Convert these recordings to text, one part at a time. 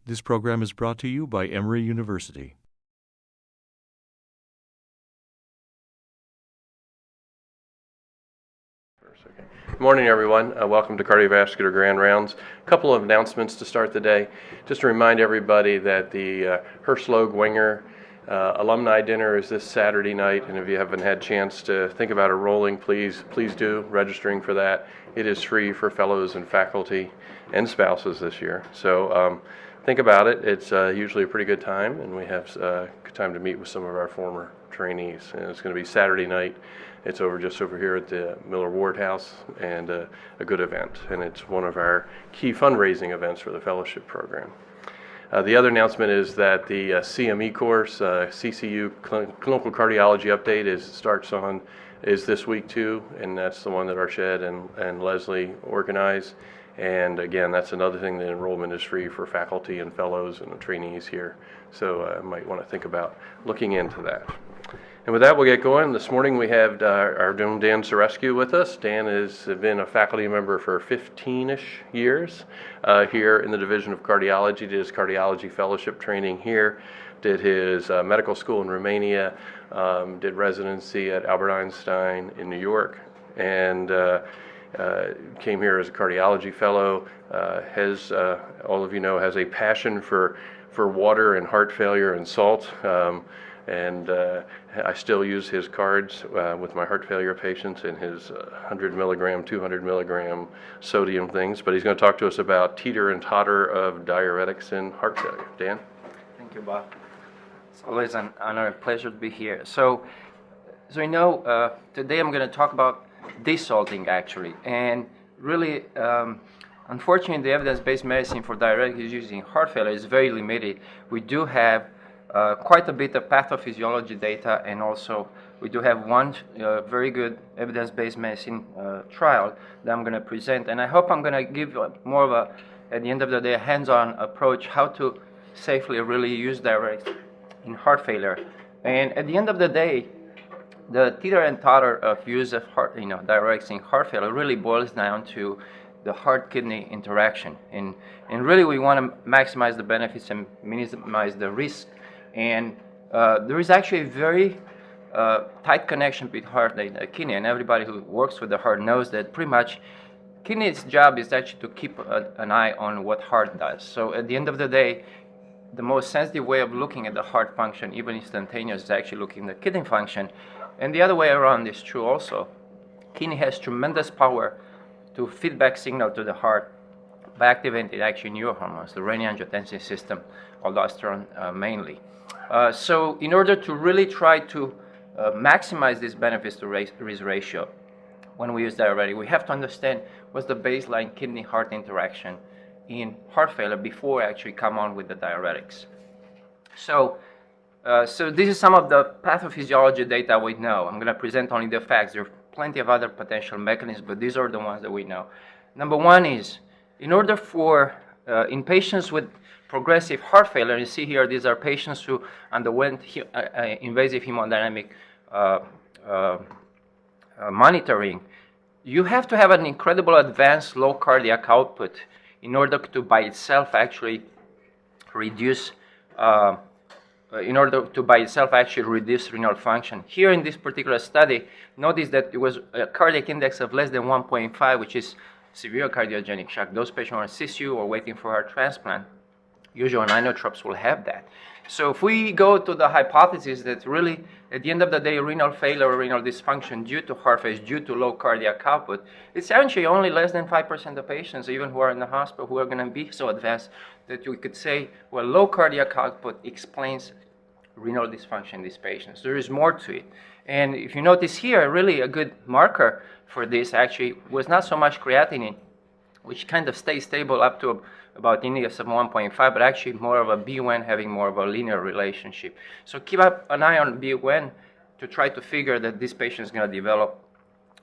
This program is brought to you by Emory University. Good morning, everyone. Welcome to Cardiovascular Grand Rounds. A couple of announcements to start the day. Just to remind everybody that the Hirschloeg-Wenger alumni dinner is this Saturday night, and if you haven't had a chance to think about enrolling, please do, registering for that. It is free for fellows and faculty and spouses this year. So think about it. It's usually a pretty good time, and we have a good time to meet with some of our former trainees. And it's going to be Saturday night. It's just over here at the Miller Ward House, and a good event. And it's one of our key fundraising events for the fellowship program. The other announcement is that the CME course, CCU Clinical Cardiology Update, is this week too, and that's the one that Arshad and Leslie organize. And again, that's another thing, that enrollment is free for faculty and fellows and trainees here. So I might want to think about looking into that. And with that, we'll get going. This morning we have our own Dan Sorescu with us. Dan has been a faculty member for 15-ish years here in the Division of Cardiology. Did his cardiology fellowship training here, did his medical school in Romania, did residency at Albert Einstein in New York, and came here as a cardiology fellow. All of you know, has a passion for water and heart failure and salt. And I still use his cards with my heart failure patients and his 100 milligram, 200 milligram sodium things. But he's going to talk to us about Teeter and Totter of diuretics and heart failure. Dan? Thank you, Bob. It's always an honor and pleasure to be here. So you know, today I'm going to talk about desalting, actually. And really, unfortunately, the evidence-based medicine for diuretics using heart failure is very limited. We do have quite a bit of pathophysiology data, and also we do have one very good evidence-based medicine trial that I'm going to present. And I hope I'm going to give more of a, at the end of the day, a hands-on approach how to safely really use diuretics in heart failure. And at the end of the day, the Teeter and Totter of use of diuretics in heart failure really boils down to the heart-kidney interaction. And really we want to maximize the benefits and minimize the risk. And there is actually a very tight connection between heart and the kidney, and everybody who works with the heart knows that pretty much kidney's job is actually to keep an eye on what heart does. So at the end of the day, the most sensitive way of looking at the heart function, even instantaneous, is actually looking at the kidney function. And the other way around is true also. Kidney has tremendous power to feedback signal to the heart by activating actually neurohormones, the renin-angiotensin system, aldosterone mainly. So in order to really try to maximize these benefits to risk ratio when we use diuretic, we have to understand what's the baseline kidney-heart interaction in heart failure before we actually come on with the diuretics. So this is some of the pathophysiology data we know. I'm going to present only the facts. There are plenty of other potential mechanisms, but these are the ones that we know. Number one is, in order for, in patients with progressive heart failure, you see here, these are patients who underwent invasive hemodynamic monitoring. You have to have an incredible advanced low cardiac output in order to by itself actually reduce renal function. Here in this particular study, notice that it was a cardiac index of less than 1.5, which is severe cardiogenic shock. Those patients are in CCU or waiting for heart transplant. Usually inotropes will have that. So if we go to the hypothesis that really, at the end of the day, renal failure or renal dysfunction due to heart failure, due to low cardiac output, it's actually only less than 5% of patients, even who are in the hospital, who are going to be so advanced that we could say, well, low cardiac output explains renal dysfunction in these patients. There is more to it. And if you notice here, really a good marker for this actually was not so much creatinine, which kind of stays stable up to about index of 1.5, but actually more of a BUN having more of a linear relationship. So keep up an eye on BUN to try to figure that this patient is going to develop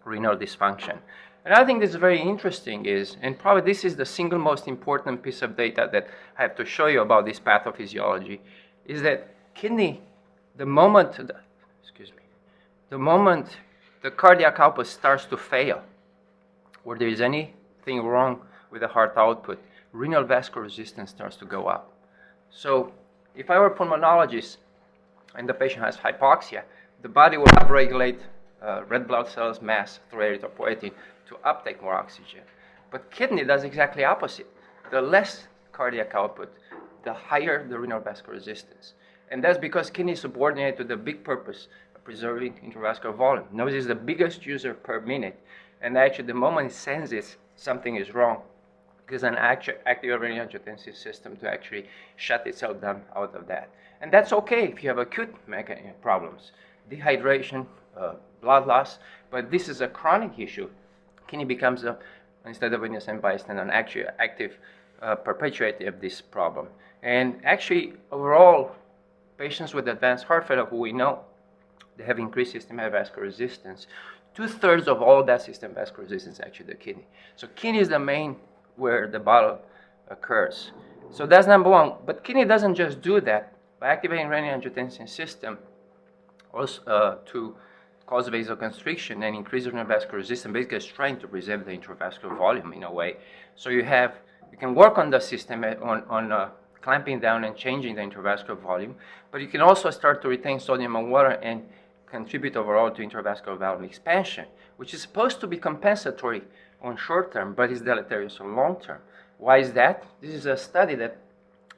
renal dysfunction. And I think this is very interesting is, and probably this is the single most important piece of data that I have to show you about this pathophysiology, is that kidney, the moment the cardiac output starts to fail, where there is anything wrong with the heart output, renal vascular resistance starts to go up. So if I were a pulmonologist and the patient has hypoxia, the body will upregulate red blood cells mass through erythropoietin to uptake more oxygen. But kidney does exactly opposite. The less cardiac output, the higher the renal vascular resistance. And that's because kidney is subordinated to the big purpose of preserving intravascular volume. Nose is the biggest user per minute. And actually, the moment it senses something is wrong, there's an active renin-angiotensin system to actually shut itself down out of that. And that's okay if you have acute problems, dehydration, blood loss, but this is a chronic issue. Kidney becomes, instead of an innocent bystander, an actually active perpetuator of this problem. And actually, overall, patients with advanced heart failure who we know, they have increased systemic vascular resistance. 2/3 of all that systemic vascular resistance is actually the kidney. So kidney is the main where the bottle occurs. So that's number one. But kidney doesn't just do that. By activating renin-angiotensin system also, to cause vasoconstriction and increase renal vascular resistance, basically it's trying to preserve the intravascular volume in a way. So you can work on the system on clamping down and changing the intravascular volume, but you can also start to retain sodium and water and contribute overall to intravascular volume expansion, which is supposed to be compensatory on short term, but is deleterious on long term. Why is that? This is a study that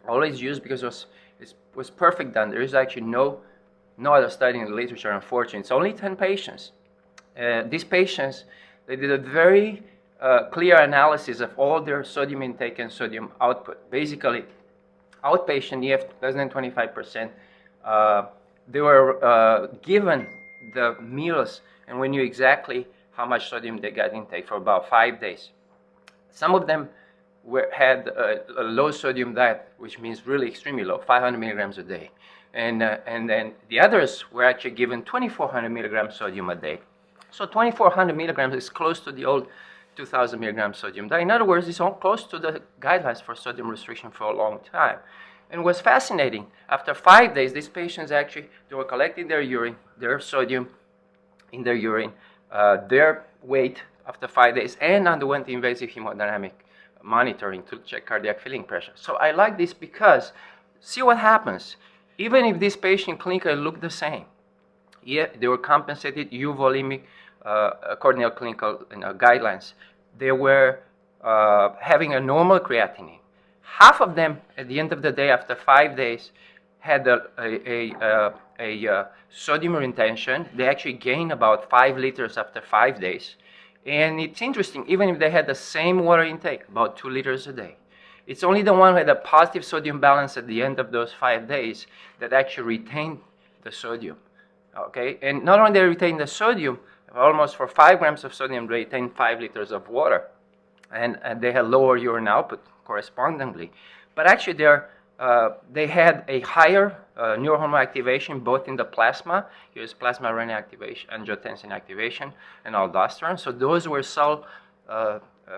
I always use because it was perfect done. There is actually no other study in the literature, unfortunately. It's only 10 patients. These patients, they did a very clear analysis of all their sodium intake and sodium output. Basically, outpatient EF less than 25%. They were given the meals, and we knew exactly how much sodium they got intake for about 5 days. Some of them had a low sodium diet, which means really extremely low, 500 milligrams a day. And then the others were actually given 2,400 milligrams sodium a day. So 2,400 milligrams is close to the old 2,000 milligrams sodium diet. In other words, it's close to the guidelines for sodium restriction for a long time. And it was fascinating. After 5 days, these patients actually, they were collecting their urine, their sodium in their urine, their weight after 5 days, and underwent invasive hemodynamic monitoring to check cardiac filling pressure. So I like this because, see what happens. Even if this patient clinically looked the same, they were compensated euvolemic according to clinical guidelines. They were having a normal creatinine. Half of them, at the end of the day, after 5 days, had a sodium retention. They actually gained about 5 liters after 5 days. And it's interesting, even if they had the same water intake, about 2 liters a day, it's only the one who had a positive sodium balance at the end of those 5 days that actually retained the sodium. Okay, and not only they retained the sodium, almost for 5 grams of sodium, they retained 5 liters of water, and they had lower urine output correspondingly. But actually, they had a higher neurohormone activation both in the plasma, here's plasma renin activation, angiotensin activation, and aldosterone. So those were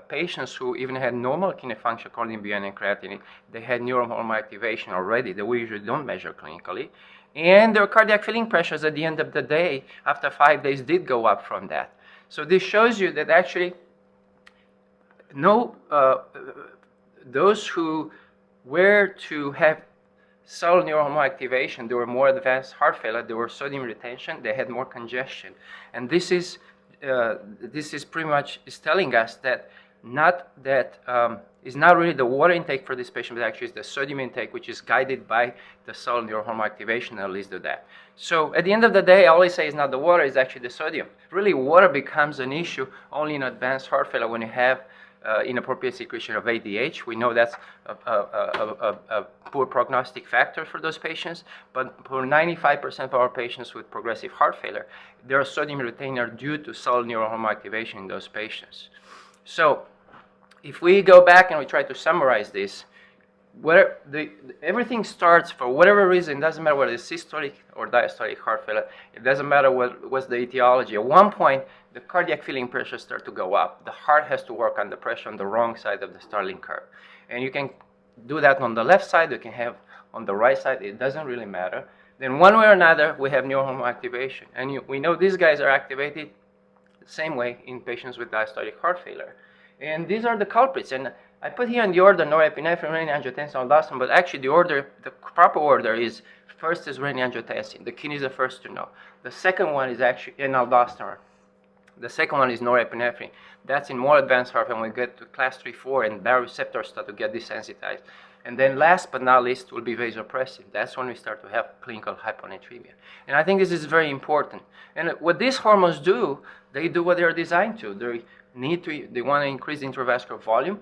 patients who even had normal kidney function according to BUN and creatinine. They had neurohormone activation already that we usually don't measure clinically. And their cardiac filling pressures at the end of the day, after 5 days, did go up from that. So this shows you that actually those who were to have cell neurohormone activation, they were more advanced heart failure, they were sodium retention, they had more congestion. And this is pretty much is telling us that it's not really the water intake for this patient, but actually it's the sodium intake, which is guided by the cell neurohormone activation that leads to that. So at the end of the day, I always say it's not the water, it's actually the sodium. Really, water becomes an issue only in advanced heart failure when you have inappropriate secretion of ADH. We know that's a poor prognostic factor for those patients, but for 95% of our patients with progressive heart failure, there are sodium retainer due to cell neurohormone activation in those patients. So if we go back and we try to summarize this, everything starts, for whatever reason, it doesn't matter whether it's systolic or diastolic heart failure, it doesn't matter what's the etiology. At one point, the cardiac filling pressures start to go up. The heart has to work on the pressure on the wrong side of the Starling curve. And you can do that on the left side, you can have on the right side, it doesn't really matter. Then one way or another, we have neurohormone activation. And we know these guys are activated the same way in patients with diastolic heart failure. And these are the culprits. And I put here in the order norepinephrine, renin-angiotensin, aldosterone, but actually the proper order is first is renin-angiotensin. The kidney is the first to know. The second one is actually aldosterone. The second one is norepinephrine. That's in more advanced heart when we get to class 3, 4, and baroreceptors start to get desensitized. And then last but not least will be vasopressin. That's when we start to have clinical hyponatremia. And I think this is very important. And what these hormones do, they do what they're designed to. They want to increase the intravascular volume.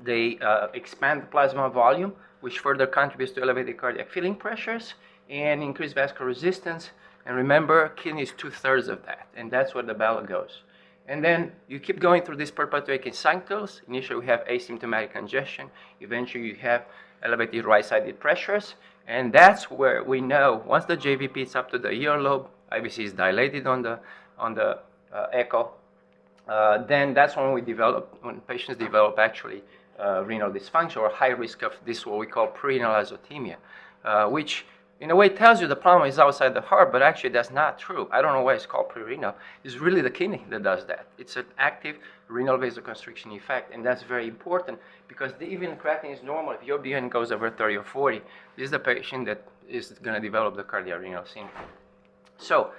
They expand the plasma volume, which further contributes to elevated cardiac filling pressures and increased vascular resistance. And remember, kidney is 2/3 of that, and that's where the ballot goes. And then you keep going through these perpetuating cycles. Initially, we have asymptomatic congestion. Eventually, you have elevated right-sided pressures. And that's where we know once the JVP is up to the earlobe, IVC is dilated on the echo, then that's when patients develop actually renal dysfunction or high risk of this, what we call prerenal azotemia, which in a way tells you the problem is outside the heart, but actually that's not true. I don't know why it's called prerenal. It's really the kidney that does that. It's an active renal vasoconstriction effect, and that's very important because even creatinine is normal. If your BUN goes over 30 or 40, this is the patient that is going to develop the cardiorenal syndrome. So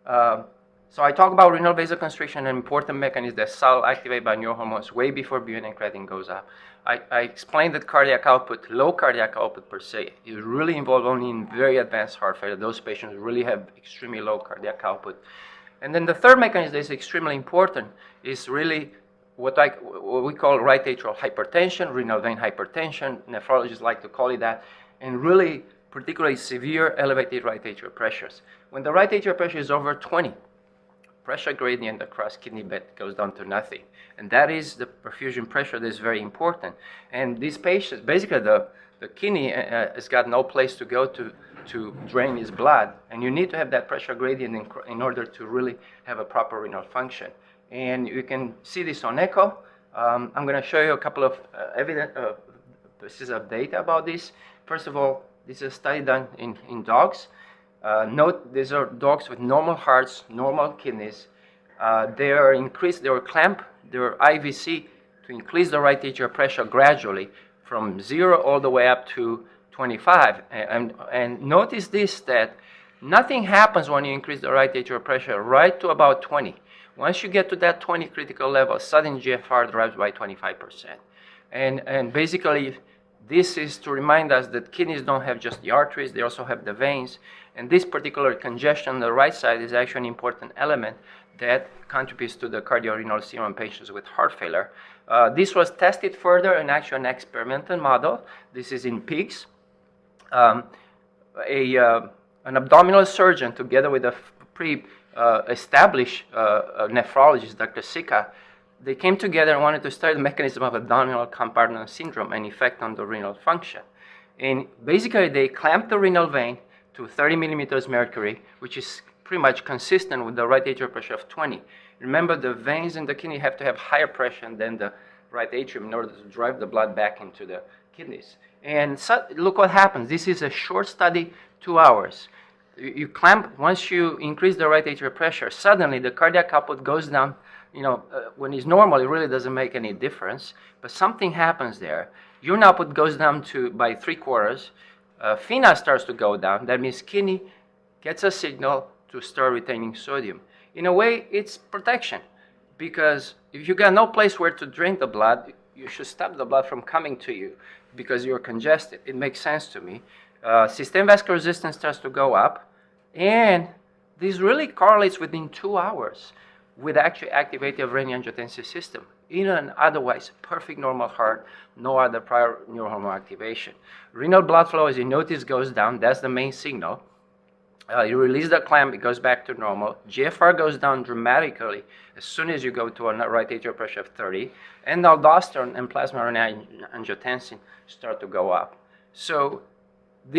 I talk about renal vasoconstriction, an important mechanism that's subtle, activated by neurohormones way before BUN and creatinine goes up. I explained that cardiac output, low cardiac output per se, is really involved only in very advanced heart failure. Those patients really have extremely low cardiac output. And then the third mechanism that is extremely important is really what we call right atrial hypertension, renal vein hypertension. Nephrologists like to call it that, and really particularly severe elevated right atrial pressures. When the right atrial pressure is over 20, pressure gradient across kidney bed goes down to nothing. And that is the perfusion pressure that is very important. And these patients, basically the kidney has got no place to go to drain its blood. And you need to have that pressure gradient in order to really have a proper renal function. And you can see this on echo. I'm going to show you a couple of pieces of data about this. First of all, this is a study done in dogs. Note these are dogs with normal hearts, normal kidneys. They were clamped their IVC to increase the right atrial pressure gradually from 0 all the way up to 25. And notice this, that nothing happens when you increase the right atrial pressure right to about 20. Once you get to that 20 critical level, sudden GFR drops by 25%. And basically, this is to remind us that kidneys don't have just the arteries, they also have the veins. And this particular congestion on the right side is actually an important element that contributes to the cardiorenal syndrome in patients with heart failure. This was tested further in actually an experimental model. This is in pigs. An abdominal surgeon, together with a pre-established nephrologist, Dr. Sika, they came together and wanted to study the mechanism of abdominal compartment syndrome and effect on the renal function. And basically, they clamped the renal vein to 30 millimeters mercury, which is pretty much consistent with the right atrial pressure of 20. Remember, the veins in the kidney have to have higher pressure than the right atrium in order to drive the blood back into the kidneys. And so, look what happens. This is a short study, 2 hours. You clamp, once you increase the right atrial pressure, suddenly the cardiac output goes down. When it's normal, it really doesn't make any difference, but something happens there. Urine output goes down by 3/4. FeNA starts to go down. That means kidney gets a signal to start retaining sodium. In a way, it's protection, because if you got no place where to drain the blood, you should stop the blood from coming to you because you're congested. It makes sense to me. Systemic vascular resistance starts to go up, and this really correlates within 2 hours with actually activation of renin-angiotensin system in an otherwise perfect normal heart, no other prior neurohormone activation. Renal blood flow, as you notice, goes down. That's the main signal. You release the clamp, it goes back to normal. GFR goes down dramatically as soon as you go to a right atrial pressure of 30, and aldosterone and plasma renin-angiotensin start to go up. So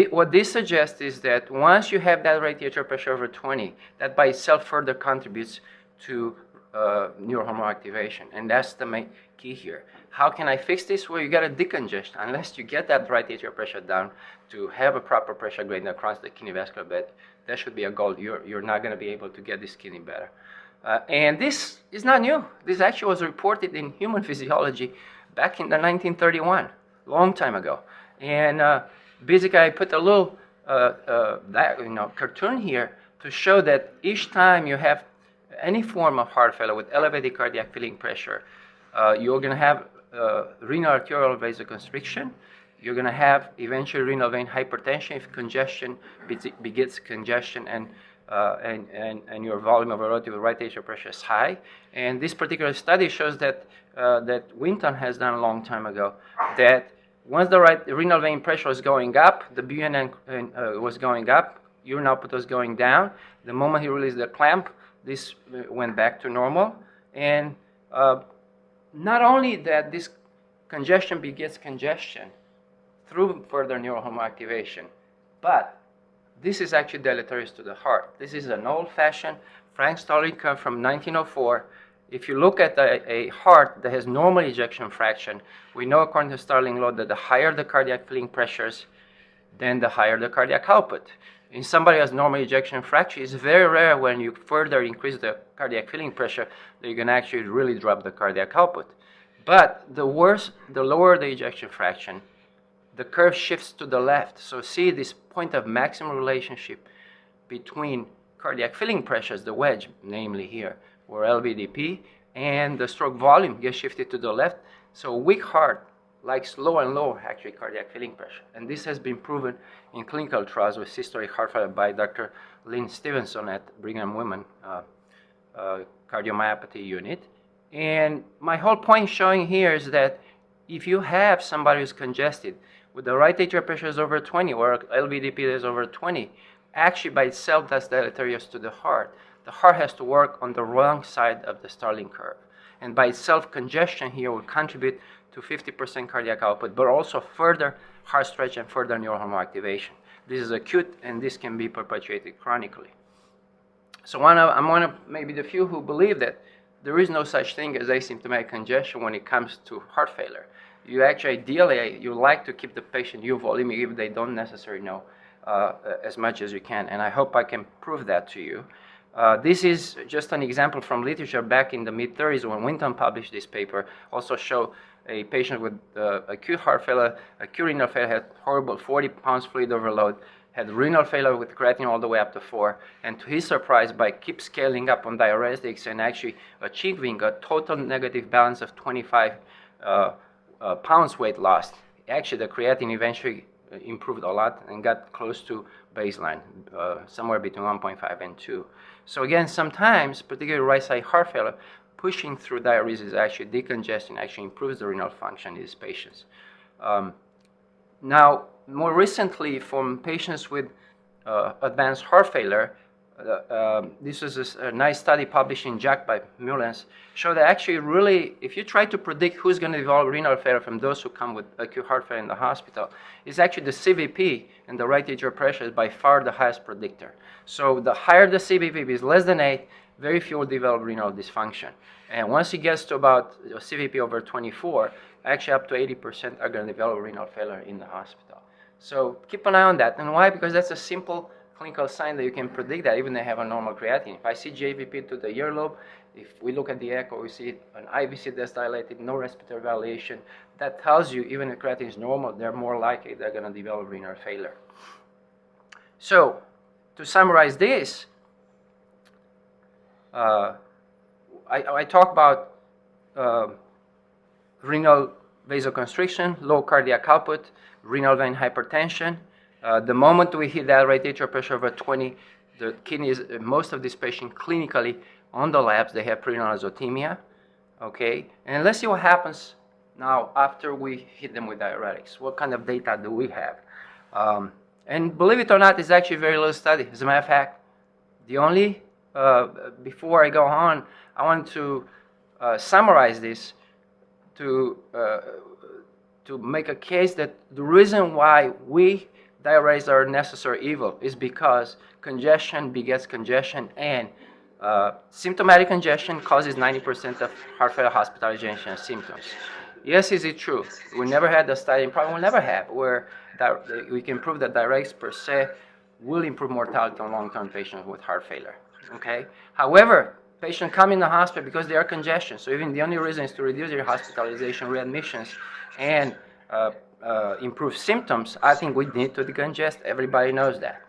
what this suggests is that once you have that right atrial pressure over 20, that by itself further contributes to neurohormone activation, and that's the main key here. How can I fix this? Well, you got to decongest. Unless you get that right atrial pressure down to have a proper pressure gradient across the kidney vascular bed, that should be a goal. You're not going to be able to get this kidney better. And this is not new. This actually was reported in human physiology back in the 1931, long time ago. And basically, I put a little cartoon here to show that each time you have any form of heart failure with elevated cardiac filling pressure, you're going to have renal arterial vasoconstriction. You're going to have eventually renal vein hypertension if congestion begets congestion and your volume of relative right atrial pressure is high. And this particular study shows that that Winton has done a long time ago, that once the right renal vein pressure was going up, the BUN was going up, urine output was going down. The moment he released the clamp, this went back to normal. And not only that, this congestion begets congestion through further neurohormone activation, but this is actually deleterious to the heart. This is an old-fashioned Frank Starling curve from 1904. If you look at a heart that has normal ejection fraction, we know according to Starling law that the higher the cardiac filling pressures, then the higher the cardiac output. In somebody who has normal ejection fraction, it's very rare when you further increase the cardiac filling pressure that you can actually really drop the cardiac output. But the lower the ejection fraction, the curve shifts to the left. So see this point of maximum relationship between cardiac filling pressures, the wedge, namely here, or LVDP, and the stroke volume gets shifted to the left. So a weak heart likes low and low actually cardiac filling pressure. And this has been proven in clinical trials with systolic heart failure by Dr. Lynn Stevenson at Brigham Women cardiomyopathy unit. And my whole point showing here is that if you have somebody who's congested with the right atrial pressure is over 20 or LVDP is over 20, actually by itself that's deleterious to the heart. The heart has to work on the wrong side of the Starling curve. And by itself, congestion here will contribute to 50% cardiac output, but also further heart stretch and further neurohormone activation. This is acute, and this can be perpetuated chronically. So I'm one of maybe the few who believe that there is no such thing as asymptomatic congestion when it comes to heart failure. You actually, ideally, you like to keep the patient euvolemic if they don't necessarily know as much as you can, and I hope I can prove that to you. This is just an example from literature back in the mid-30s when Winton published this paper. Also show a patient with acute heart failure, acute renal failure, had horrible 40 pounds fluid overload, had renal failure with creatinine all the way up to 4, and to his surprise, by keep scaling up on diuretics and actually achieving a total negative balance of 25 pounds weight loss, actually the creatinine eventually improved a lot and got close to baseline, somewhere between 1.5 and 2. So again, sometimes, particularly right side heart failure, pushing through diuresis, actually decongestion, actually improves the renal function in these patients. Now, more recently, from patients with advanced heart failure, this was a nice study published in JACC by Mullens, showed that actually really, if you try to predict who's going to develop renal failure from those who come with acute heart failure in the hospital, it's actually the CVP and the right atrial pressure is by far the highest predictor. So the higher the CVP is less than 8, very few will develop renal dysfunction. And once it gets to about CVP over 24, actually up to 80% are going to develop renal failure in the hospital. So keep an eye on that. And why? Because that's a simple clinical sign that you can predict that even they have a normal creatinine. If I see JVP to the earlobe, if we look at the echo, we see an IVC that's dilated, no respiratory validation, that tells you even if creatinine is normal, they're more likely they're going to develop renal failure. So to summarize this, I talk about renal vasoconstriction, low cardiac output, renal vein hypertension. The moment we hit that right atrial pressure over 20, the kidneys, most of these patients clinically on the labs, they have prerenal azotemia, okay? And let's see what happens now after we hit them with diuretics. What kind of data do we have? And believe it or not, it's actually a very low study. As a matter of fact, the only, before I go on, I want to summarize this to make a case that the reason why diuretics are a necessary evil is because congestion begets congestion, and symptomatic congestion causes 90% of heart failure hospitalization symptoms. Yes, is it true? We never had a study, and probably will never have, where we can prove that diuretics per se will improve mortality on long-term patients with heart failure. Okay. However, Patient come in the hospital because they are congestion. So even the only reason is to reduce their hospitalization, readmissions, and improve symptoms. I think we need to decongest. Everybody knows that.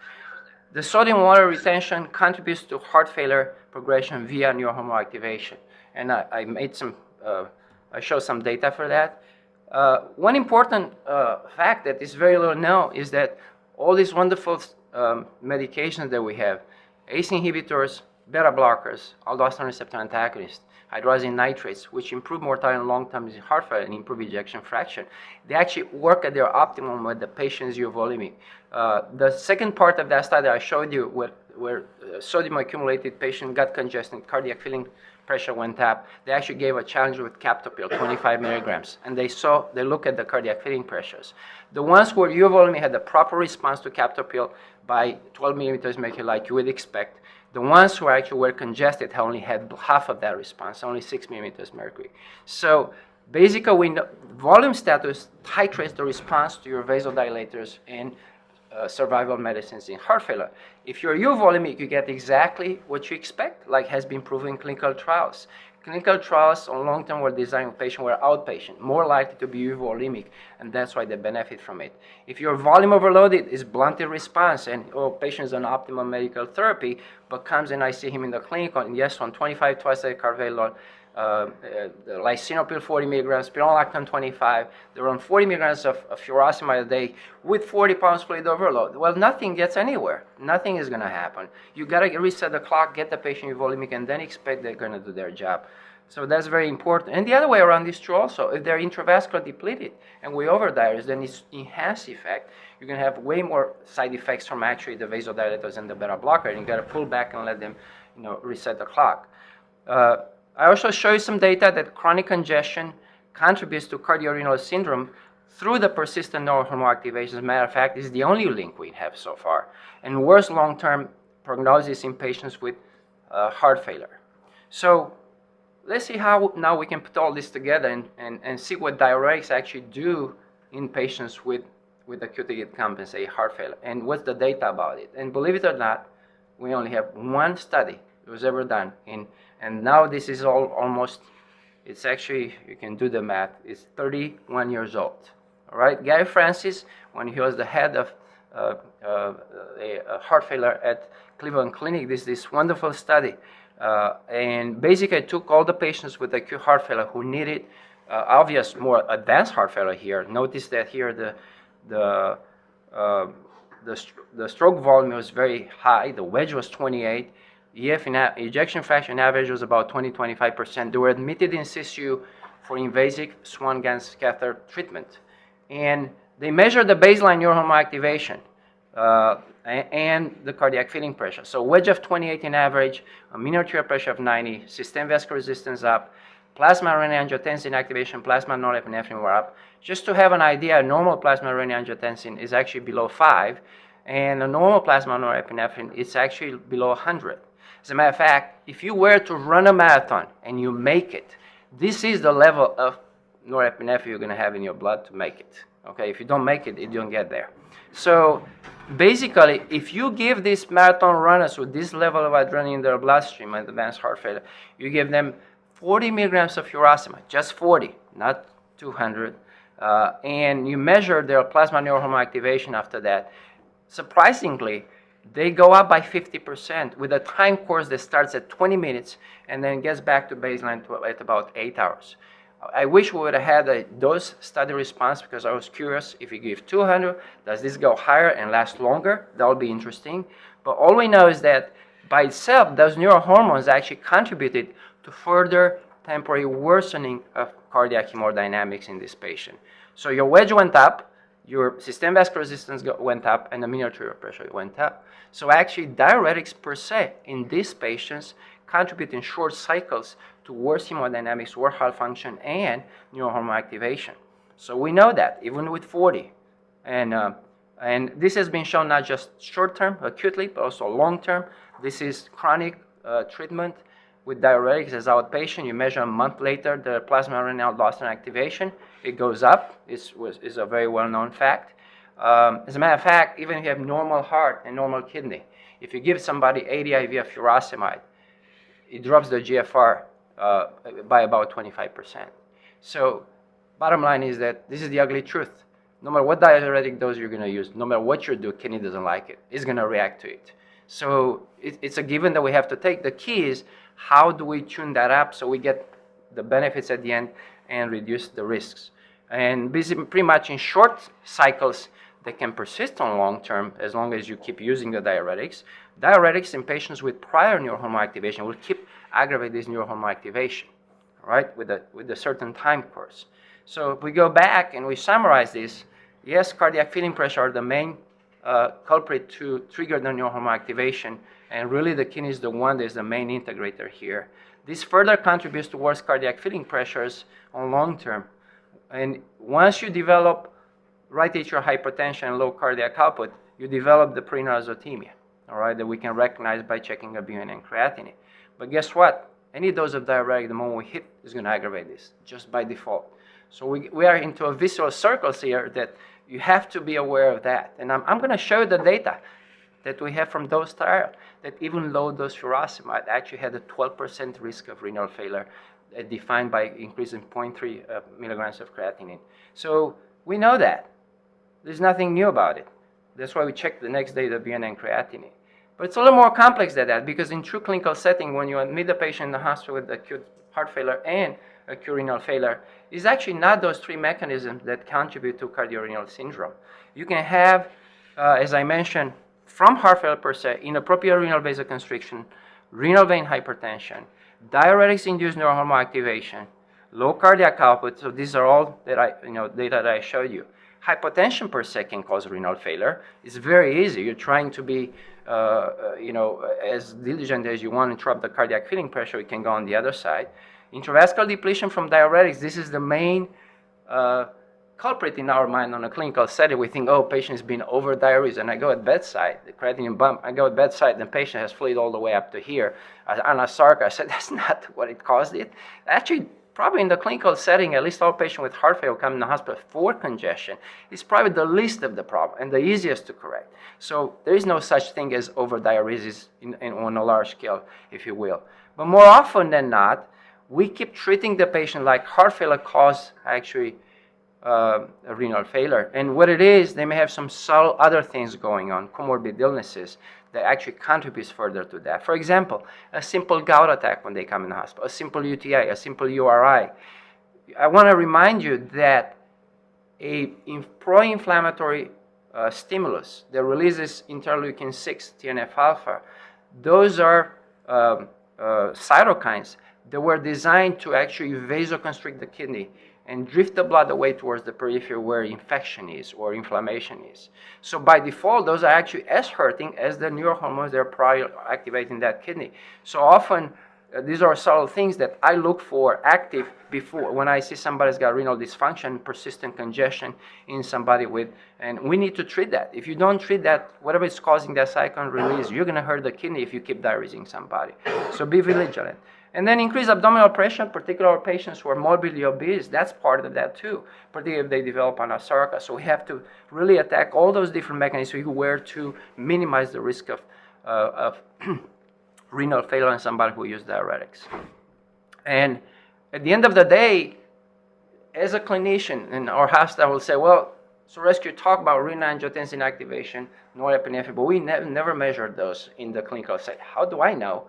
The sodium water retention contributes to heart failure progression via neurohormone activation. And I made some, I showed some data for that. One important fact that is very little known is that all these wonderful medications that we have, ACE inhibitors, beta blockers, aldosterone receptor antagonists, hydrazine nitrates, which improve mortality in long term in heart failure and improve ejection fraction, they actually work at their optimum when the patient is euvolemic. The second part of that study I showed you where sodium accumulated patient got congestion, cardiac filling pressure went up, they actually gave a challenge with captopril, 25 milligrams, and they look at the cardiac filling pressures. The ones who were euvolemic had the proper response to captopril by 12 millimeters mercury like you would expect. The ones who actually were congested only had half of that response, only 6 millimeters mercury. So basically, we know volume status titrates the response to your vasodilators and survival medicines in heart failure. If you're euvolemic, you get exactly what you expect, like has been proven in clinical trials. Clinical trials on long-term were designed with patients who are outpatient, more likely to be euvolemic, and that's why they benefit from it. If your volume overloaded, is blunted response, and patient is on optimal medical therapy, but comes and I see him in the clinic on, yes, on 25 twice-a-day carvedilol, lisinopril 40 milligrams, spironolactone 25, they're on 40 milligrams of furosemide a day with 40 pounds fluid overload. Well, nothing gets anywhere. Nothing is going to happen. You got to reset the clock, get the patient euvolemic, and then expect they're going to do their job. So that's very important. And the other way around is true also. If they're intravascular depleted and we overdiurese, then it's enhanced effect. You're going to have way more side effects from actually the vasodilators and the beta blocker, and you got to pull back and let them, reset the clock. I also show you some data that chronic congestion contributes to cardiorenal syndrome through the persistent neurohormone activation. As a matter of fact, this is the only link we have so far. And worse long-term prognosis in patients with heart failure. So let's see how now we can put all this together and see what diuretics actually do in patients with acutely compensated heart failure. And what's the data about it? And believe it or not, we only have one study that was ever done and now this is almost, it's actually, you can do the math, it's 31 years old. All right, Gary Francis, when he was the head of a heart failure at Cleveland Clinic, this wonderful study. And basically took all the patients with acute heart failure who needed obvious more advanced heart failure here. Notice that here the stroke volume was very high, the wedge was 28, ejection fraction average was about 20-25%. They were admitted in CSU for invasive Swan-Ganz catheter treatment. And they measured the baseline neurohormone activation and the cardiac filling pressure. So wedge of 28 in average, a mean arterial pressure of 90, systemic vascular resistance up, plasma renin-angiotensin activation, plasma norepinephrine were up. Just to have an idea, normal plasma renin-angiotensin is actually below 5, and a normal plasma norepinephrine is actually below 100. As a matter of fact, if you were to run a marathon and you make it, this is the level of norepinephrine you're going to have in your blood to make it. Okay, if you don't make it, you don't get there. So basically, if you give these marathon runners with this level of adrenaline in their bloodstream and advanced heart failure, you give them 40 milligrams of furosemide, just 40, not 200, and you measure their plasma neurohormone activation after that. Surprisingly, they go up by 50% with a time course that starts at 20 minutes and then gets back to baseline at about 8 hours. I wish we would have had a dose study response because I was curious if you give 200, does this go higher and last longer? That would be interesting. But all we know is that by itself, those neurohormones actually contributed to further temporary worsening of cardiac hemodynamics in this patient. So your wedge went up, your systemic vascular resistance went up, and the mean arterial pressure went up. So actually, diuretics per se in these patients contribute in short cycles to worse hemodynamics, worse heart function, and neurohormone activation. So we know that, even with 40. And this has been shown not just short-term, acutely, but also long-term. This is chronic treatment with diuretics as outpatient. You measure a month later the plasma renin-aldosterone activation. It goes up. It's a very well-known fact. As a matter of fact, even if you have normal heart and normal kidney, if you give somebody 80 IV of furosemide, it drops the GFR by about 25%. So bottom line is that this is the ugly truth. No matter what diuretic dose you're going to use, no matter what you do, kidney doesn't like it. It's going to react to it. So it's a given that we have to take. The key is how do we tune that up so we get the benefits at the end and reduce the risks. And pretty much in short cycles, they can persist on long term as long as you keep using the diuretics. Diuretics in patients with prior neurohormone activation will keep aggravating this neurohormone activation, right, with a certain time course. So if we go back and we summarize this, yes, cardiac filling pressure are the main culprit to trigger the neurohormone activation, and really the kidney is the one that is the main integrator here. This further contributes to worse cardiac filling pressures on long term. And once you develop right atrial hypertension and low cardiac output, you develop the prerenal azotemia, all right, that we can recognize by checking a BUN and creatinine. But guess what? Any dose of diuretic, the moment we hit, is going to aggravate this, just by default. So we are into a vicious circle here that you have to be aware of that. And I'm going to show you the data that we have from those trials, that even low-dose furosemide actually had a 12% risk of renal failure, defined by increasing 0.3 milligrams of creatinine. So we know that. There's nothing new about it. That's why we check the next day the BUN and creatinine. But it's a little more complex than that, because in true clinical setting, when you admit the patient in the hospital with acute heart failure and acute renal failure, it's actually not those three mechanisms that contribute to cardiorenal syndrome. You can have, as I mentioned, from heart failure per se, inappropriate renal vasoconstriction, renal vein hypertension, diuretics-induced neurohormone activation, low cardiac output. So these are all that data that I showed you. Hypotension per se can cause renal failure. It's very easy. You're trying to be, as diligent as you want to interrupt the cardiac filling pressure. You can go on the other side. Intravascular depletion from diuretics. This is the main culprit in our mind on a clinical setting. We think, oh, patient has been over-diuresed, and I go at bedside, the creatinine bump, I go at bedside, the patient has fluid all the way up to here. On a SARC, I said, that's not what it caused it. Actually, probably in the clinical setting, at least all patients with heart failure come in the hospital for congestion. It's probably the least of the problem and the easiest to correct. So there is no such thing as over-diuresis on a large scale, if you will. But more often than not, we keep treating the patient like heart failure caused actually a renal failure. And what it is, they may have some subtle other things going on, comorbid illnesses, that actually contributes further to that. For example, a simple gout attack when they come in the hospital, a simple UTI, a simple URI. I want to remind you that a pro-inflammatory stimulus that releases interleukin-6, TNF-alpha, those are cytokines that were designed to actually vasoconstrict the kidney and drift the blood away towards the periphery where infection is or inflammation is. So by default, those are actually as hurting as the neurohormones that are prior activating that kidney. So often, these are subtle things that I look for active before when I see somebody's got renal dysfunction, persistent congestion in somebody with, and we need to treat that. If you don't treat that, whatever is causing that cyclone release, you're going to hurt the kidney if you keep diuresing somebody. So be vigilant. And then increased abdominal pressure, particularly patients who are morbidly obese, that's part of that too, particularly if they develop anasarca. So we have to really attack all those different mechanisms where to minimize the risk of renal failure in somebody who uses diuretics. And at the end of the day, as a clinician in our hospital, will say, well, Sorescu talk about renal angiotensin activation, norepinephrine, but we never measured those in the clinical setting. How do I know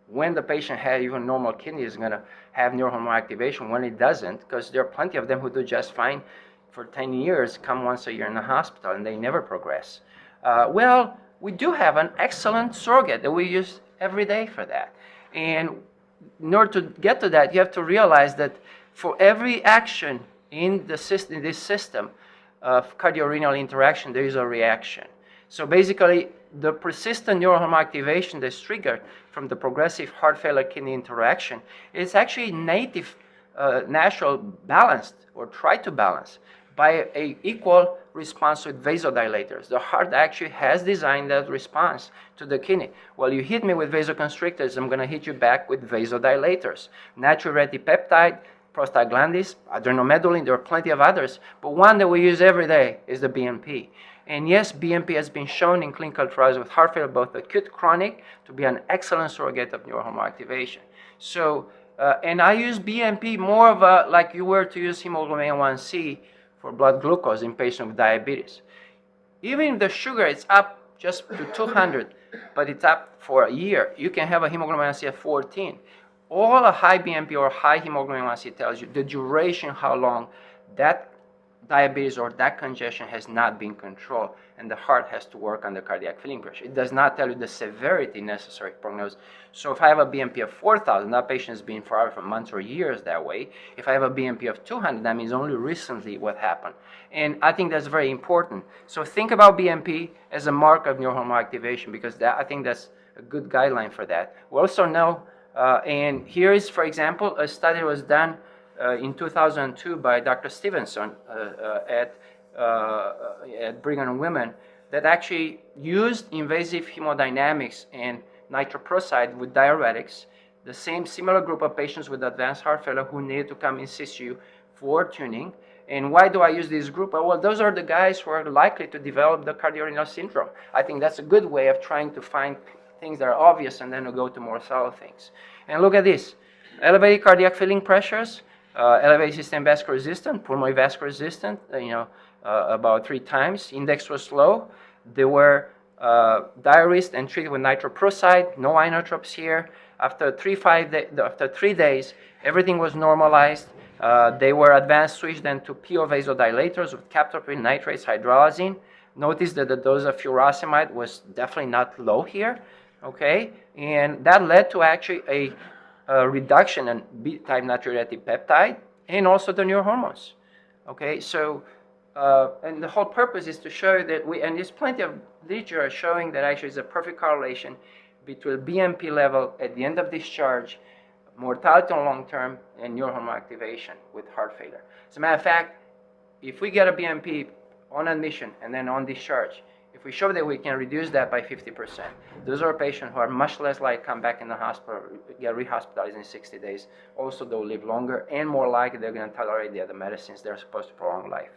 when the patient has even normal kidney is going to have neurohormone activation when it doesn't? Because there are plenty of them who do just fine for 10 years, come once a year in the hospital, and they never progress. Well, we do have an excellent surrogate that we use every day for that. And in order to get to that, you have to realize that for every action in the system, in this system of cardiorenal interaction, there is a reaction. So basically, the persistent neurohormone activation that's triggered from the progressive heart failure kidney interaction is actually native, natural balanced, or try to balance by an equal response with vasodilators. The heart actually has designed that response to the kidney. Well, you hit me with vasoconstrictors, I'm going to hit you back with vasodilators. Natriuretic peptide, prostaglandins, adrenomedulin, there are plenty of others, but one that we use every day is the BNP. And yes, BNP has been shown in clinical trials with heart failure, both acute, chronic, to be an excellent surrogate of neurohormone activation. So, and I use BNP more of a, like you were to use hemoglobin A1C for blood glucose in patients with diabetes. Even if the sugar is up just to 200, but it's up for a year, you can have a hemoglobin A1C at 14. All a high BNP or high hemoglobin A1C tells you the duration, how long that diabetes or that congestion has not been controlled, and the heart has to work on the cardiac filling pressure. It does not tell you the severity necessary prognosis. So if I have a BNP of 4,000, that patient has been for months or years that way. If I have a BNP of 200, that means only recently what happened. And I think that's very important. So think about BNP as a marker of neurohormone activation, because I think that's a good guideline for that. We also know, and here is, for example, a study was done in 2002 by Dr. Stevenson at Brigham and Women that actually used invasive hemodynamics and nitroprusside with diuretics, the same similar group of patients with advanced heart failure who needed to come in situ for tuning. And why do I use this group? Well, those are the guys who are likely to develop the cardiorenal syndrome. I think that's a good way of trying to find things that are obvious and then to go to more subtle things. And look at this. Elevated cardiac filling pressures, elevated systemic vascular resistance, pulmonary vascular resistance, about 3 times. Index was low. They were diuretic and treated with nitroprusside, no inotropes here. After 3 days, everything was normalized. They were advanced switched then to PO vasodilators with captopril, nitrates, hydralazine. Notice that the dose of furosemide was definitely not low here, okay? And that led to actually a reduction in B-type natriuretic peptide and also the neurohormones, okay? So, and the whole purpose is to show that and there's plenty of literature showing that actually is a perfect correlation between BNP level at the end of discharge, mortality on long term, and neurohormone activation with heart failure. As a matter of fact, if we get a BNP on admission and then on discharge, if we show that we can reduce that by 50%, those are patients who are much less likely to come back in the hospital, get rehospitalized in 60 days. Also, they'll live longer and more likely they're going to tolerate the other medicines that are supposed to prolong life.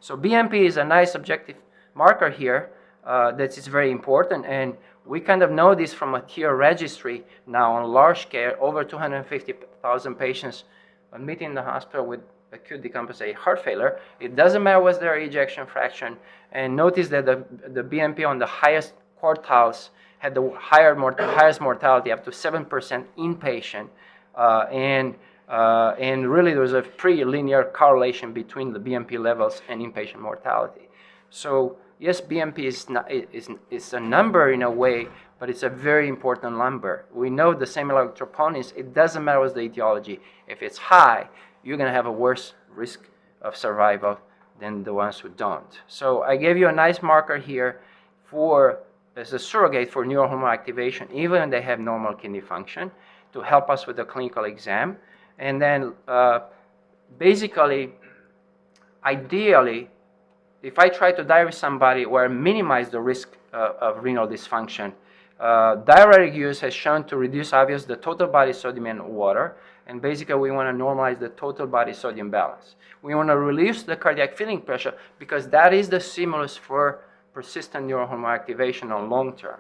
So BNP is a nice objective marker here that is very important, and we kind of know this from a Teeter registry now on large scale, over 250,000 patients admitted in the hospital with acute decompensated heart failure. It doesn't matter what's their ejection fraction, and notice that the BNP on the highest quartiles had the highest mortality, up to 7% inpatient, and really there was a pretty linear correlation between the BNP levels and inpatient mortality. So yes, BNP is a number in a way, but it's a very important number. We know the same troponins, it doesn't matter what's the etiology. If it's high, you're going to have a worse risk of survival than the ones who don't. So I gave you a nice marker here as a surrogate for neurohormone activation, even when they have normal kidney function, to help us with the clinical exam. And then basically, ideally, if I try to diuretic somebody or minimize the risk of renal dysfunction, diuretic use has shown to reduce, obviously, the total body sodium in water, and basically we want to normalize the total body sodium balance. We want to reduce the cardiac filling pressure because that is the stimulus for persistent neurohormone activation on long term.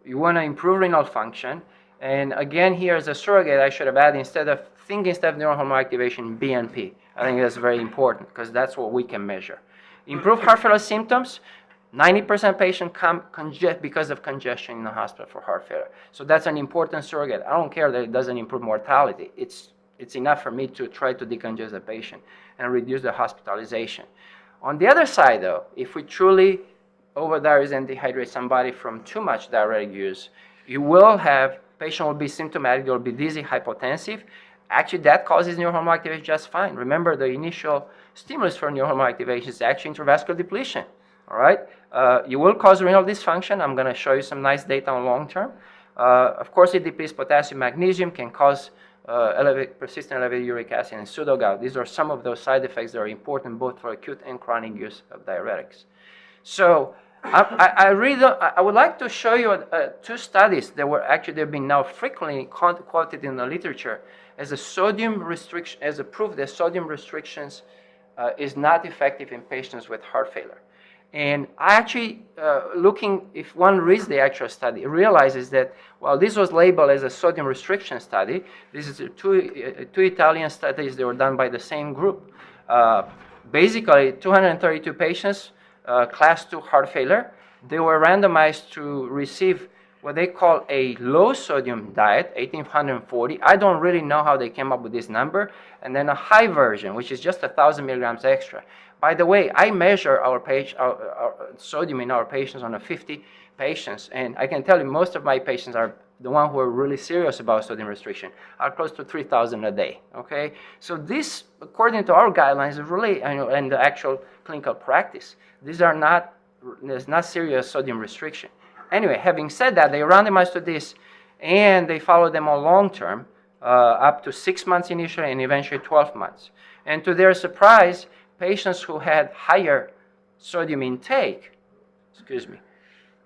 You want to improve renal function, and again here as a surrogate I should have added instead of neurohormone activation, BNP. I think that's very important because that's what we can measure. Improve heart failure symptoms. 90% patients come because of congestion in the hospital for heart failure. So that's an important surrogate. I don't care that it doesn't improve mortality. It's enough for me to try to decongest the patient and reduce the hospitalization. On the other side, though, if we truly over-diurese and dehydrate somebody from too much diuretic use, you will have, patient will be symptomatic, they'll be dizzy, hypotensive. Actually, that causes neurohormone activation just fine. Remember, the initial stimulus for neurohormone activation is actually intravascular depletion. All right? You will cause renal dysfunction. I'm going to show you some nice data on long term. Of course, it depletes potassium, magnesium, can cause persistent elevated uric acid and pseudogout. These are some of those side effects that are important both for acute and chronic use of diuretics. So I would like to show you 2 studies that were actually, they've been now frequently quoted in the literature as a sodium restriction, as a proof that sodium restrictions is not effective in patients with heart failure. And I actually, looking, if one reads the actual study, realizes that, well, this was labeled as a sodium restriction study. This is two Italian studies that were done by the same group. Basically, 232 patients, class 2 heart failure. They were randomized to receive what they call a low sodium diet, 1840. I don't really know how they came up with this number. And then a high version, which is just 1,000 milligrams extra. By the way, I measure our sodium in our patients on 50 patients. And I can tell you most of my patients are the ones who are really serious about sodium restriction, are close to 3,000 a day, okay? So this, according to our guidelines, is really, and the actual clinical practice, there's not serious sodium restriction. Anyway, having said that, they randomized to this, and they followed them on long term, up to 6 months initially and eventually 12 months. And to their surprise, patients who had higher sodium intake,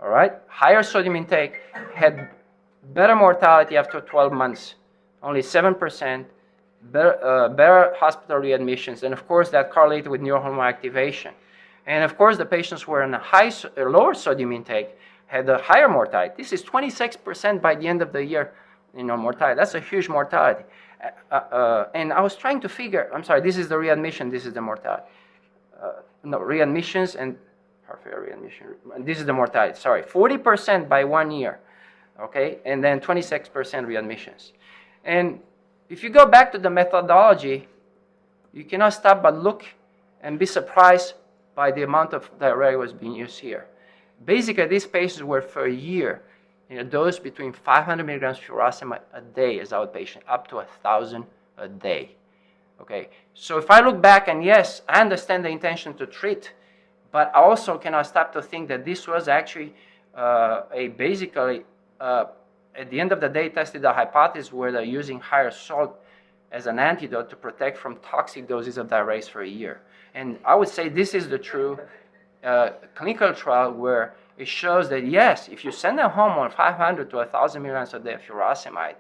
all right, higher sodium intake had better mortality after 12 months, only 7%, better hospital readmissions, and of course that correlated with neurohormone activation. And of course, the patients who were in a lower sodium intake had a higher mortality. This is 26% by the end of the year, mortality. That's a huge mortality. And I was trying to figure, I'm sorry, this is the readmission, this is the mortality. Readmissions and heart failure readmission, this is the mortality, sorry. 40% by 1 year, okay? And then 26% readmissions. And if you go back to the methodology, you cannot stop but look and be surprised by the amount of diuretic was being used here. Basically, these patients were for a year in a dose between 500 milligrams furosemide a day as outpatient, up to 1,000 a day. Okay, so if I look back, and yes, I understand the intention to treat, but I also cannot stop to think that this was actually basically, at the end of the day, tested the hypothesis where they're using higher salt as an antidote to protect from toxic doses of diuretics for a year. And I would say this is the true clinical trial where it shows that, yes, if you send them home on 500 to 1,000 milligrams a day of furosemide,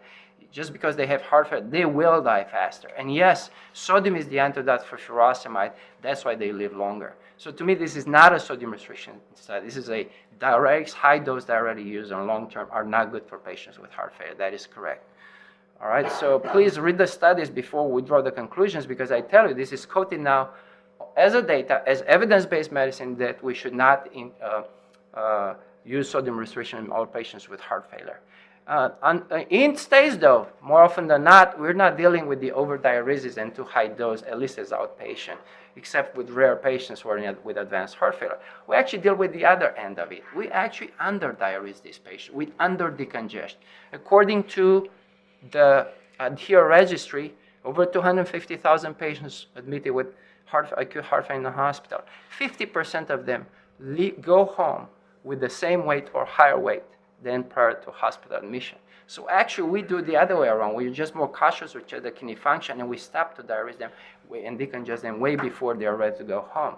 just because they have heart failure, they will die faster. And yes, sodium is the antidote for furosemide. That's why they live longer. So to me, this is not a sodium restriction study. This is a diuretics, high-dose diuretic used on long term are not good for patients with heart failure. That is correct. All right, so please read the studies before we draw the conclusions, because I tell you, this is quoted now as a data, as evidence-based medicine, that we should not use sodium restriction in all patients with heart failure. In states, though, more often than not, we're not dealing with the overdiuresis and too high dose, at least as outpatient, except with rare patients who are with advanced heart failure. We actually deal with the other end of it. We actually underdiurese these patients. We under-decongest. According to the ADHERE registry, over 250,000 patients admitted with acute heart failure in the hospital. 50% of them go home with the same weight or higher weight than prior to hospital admission. So actually, we do the other way around. We're just more cautious with the kidney function, and we stop to diurese them and decongest them way before they're ready to go home.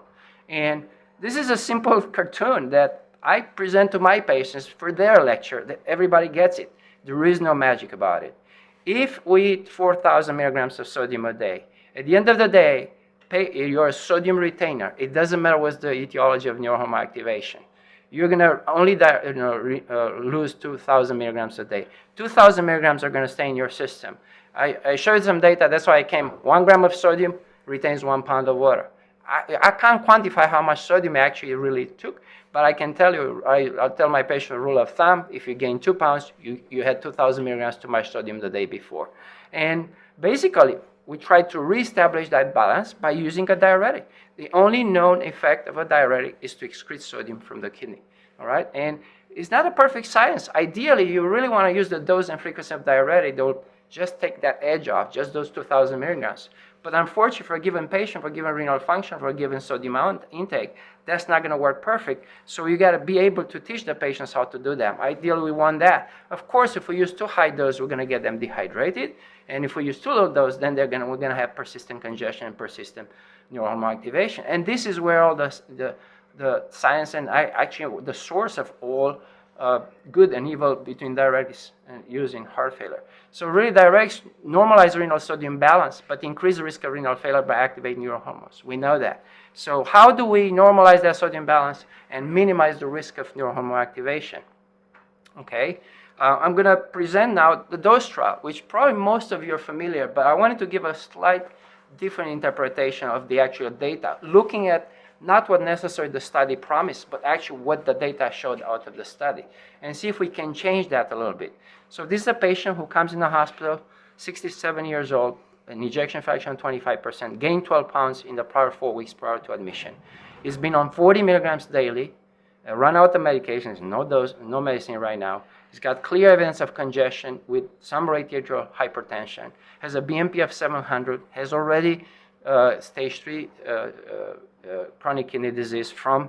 And this is a simple cartoon that I present to my patients for their lecture, that everybody gets it. There is no magic about it. If we eat 4,000 milligrams of sodium a day, at the end of the day, you're a sodium retainer. It doesn't matter what's the etiology of neurohormone activation. You're going to only lose 2,000 milligrams a day. 2,000 milligrams are going to stay in your system. I showed some data. That's why I came. 1 gram of sodium retains 1 pound of water. I can't quantify how much sodium I actually really took, but I can tell you, I'll tell my patient a rule of thumb. If you gain 2 pounds, you had 2,000 milligrams too much sodium the day before. And basically, we try to reestablish that balance by using a diuretic. The only known effect of a diuretic is to excrete sodium from the kidney, all right? And it's not a perfect science. Ideally, you really want to use the dose and frequency of diuretic that will just take that edge off, just those 2,000 milligrams. But unfortunately, for a given patient, for a given renal function, for a given sodium intake, that's not going to work perfect. So you got to be able to teach the patients how to do that. Ideally, we want that. Of course, if we use too high dose, we're going to get them dehydrated. And if we use too low dose, then we're going to have persistent congestion and persistent neurohormone activation. And this is where all the science and actually the source of all good and evil between diuretics and using heart failure. So really diuretics normalize renal sodium balance, but increase the risk of renal failure by activating neurohormones. We know that. So how do we normalize that sodium balance and minimize the risk of neurohormone activation? Okay, I'm going to present now the dose trial, which probably most of you are familiar, but I wanted to give a slight different interpretation of the actual data, looking at not what necessarily the study promised, but actually what the data showed out of the study, and see if we can change that a little bit. So this is a patient who comes in the hospital, 67 years old, an ejection fraction of 25%, gained 12 pounds in the prior 4 weeks prior to admission. He's been on 40 milligrams daily, run out of medications, no dose, no medicine right now. He's got clear evidence of congestion with some right atrial hypertension, has a BNP of 700, has already stage 3 chronic kidney disease from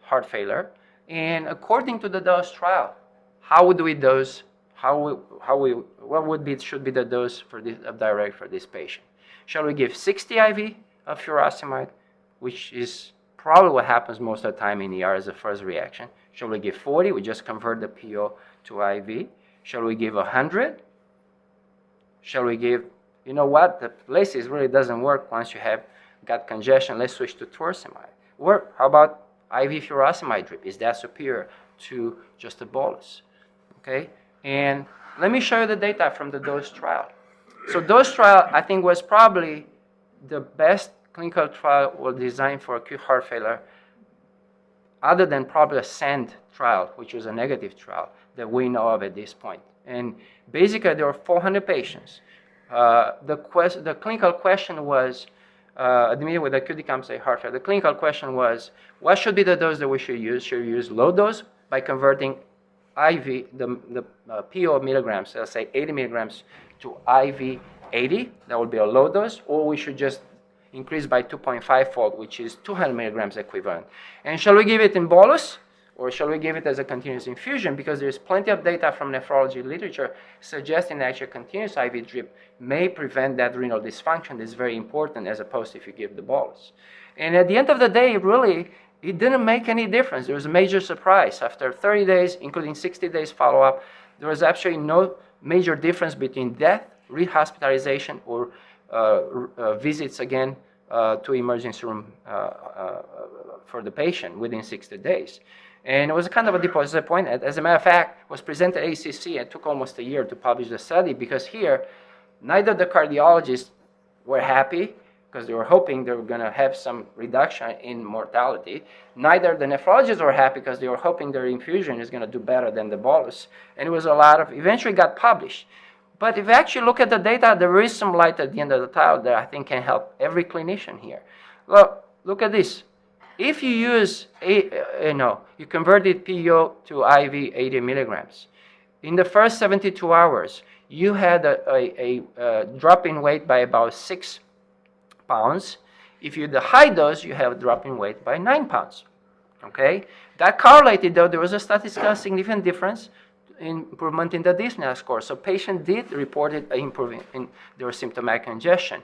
heart failure. And according to the dose trial, how would we dose? What should be the dose for this of diuretic for this patient? Shall we give 60 IV of furosemide, which is probably what happens most of the time in ER as a first reaction? Shall we give 40? We just convert the PO to IV. Shall we give 100? Shall we give, you know what, the places really doesn't work once you have got congestion. Let's switch to torsemide. Or how about IV furosemide drip? Is that superior to just a bolus? Okay, and let me show you the data from the dose trial. So dose trial, I think, was probably the best clinical trial was designed for acute heart failure, other than probably a SAND trial, which was a negative trial that we know of at this point. And basically, there were 400 patients. The clinical question was, admitted with acute decompensated heart failure. The clinical question was, what should be the dose that we should use? Should we use low dose by converting IV, the PO milligrams, let's say 80 milligrams to IV 80, that would be a low dose, or we should just increase by 2.5-fold, which is 200 milligrams equivalent. And shall we give it in bolus, or shall we give it as a continuous infusion? Because there's plenty of data from nephrology literature suggesting that actually continuous IV drip may prevent that renal dysfunction that's very important, as opposed to if you give the bolus. And at the end of the day, really, it didn't make any difference. There was a major surprise. After 30 days, including 60 days follow-up, there was absolutely no major difference between death, rehospitalization, or visits again to emergency room for the patient within 60 days. And it was kind of a disappointment. As a matter of fact, it was presented at ACC. It took almost a year to publish the study, because here, neither the cardiologists were happy, because they were hoping they were going to have some reduction in mortality. Neither the nephrologists were happy, because they were hoping their infusion is going to do better than the bolus. And it was a lot of, eventually got published. But if you actually look at the data, there is some light at the end of the tunnel that I think can help every clinician here. Look at this. If you use, you converted PO to IV 80 milligrams, in the first 72 hours, you had a drop in weight by about 6 pounds. If you the high dose, you have a drop in weight by 9 pounds. Okay? That correlated, though, there was a statistically significant difference improvement in the dyspnea score. So patient did report an improvement in their symptomatic congestion.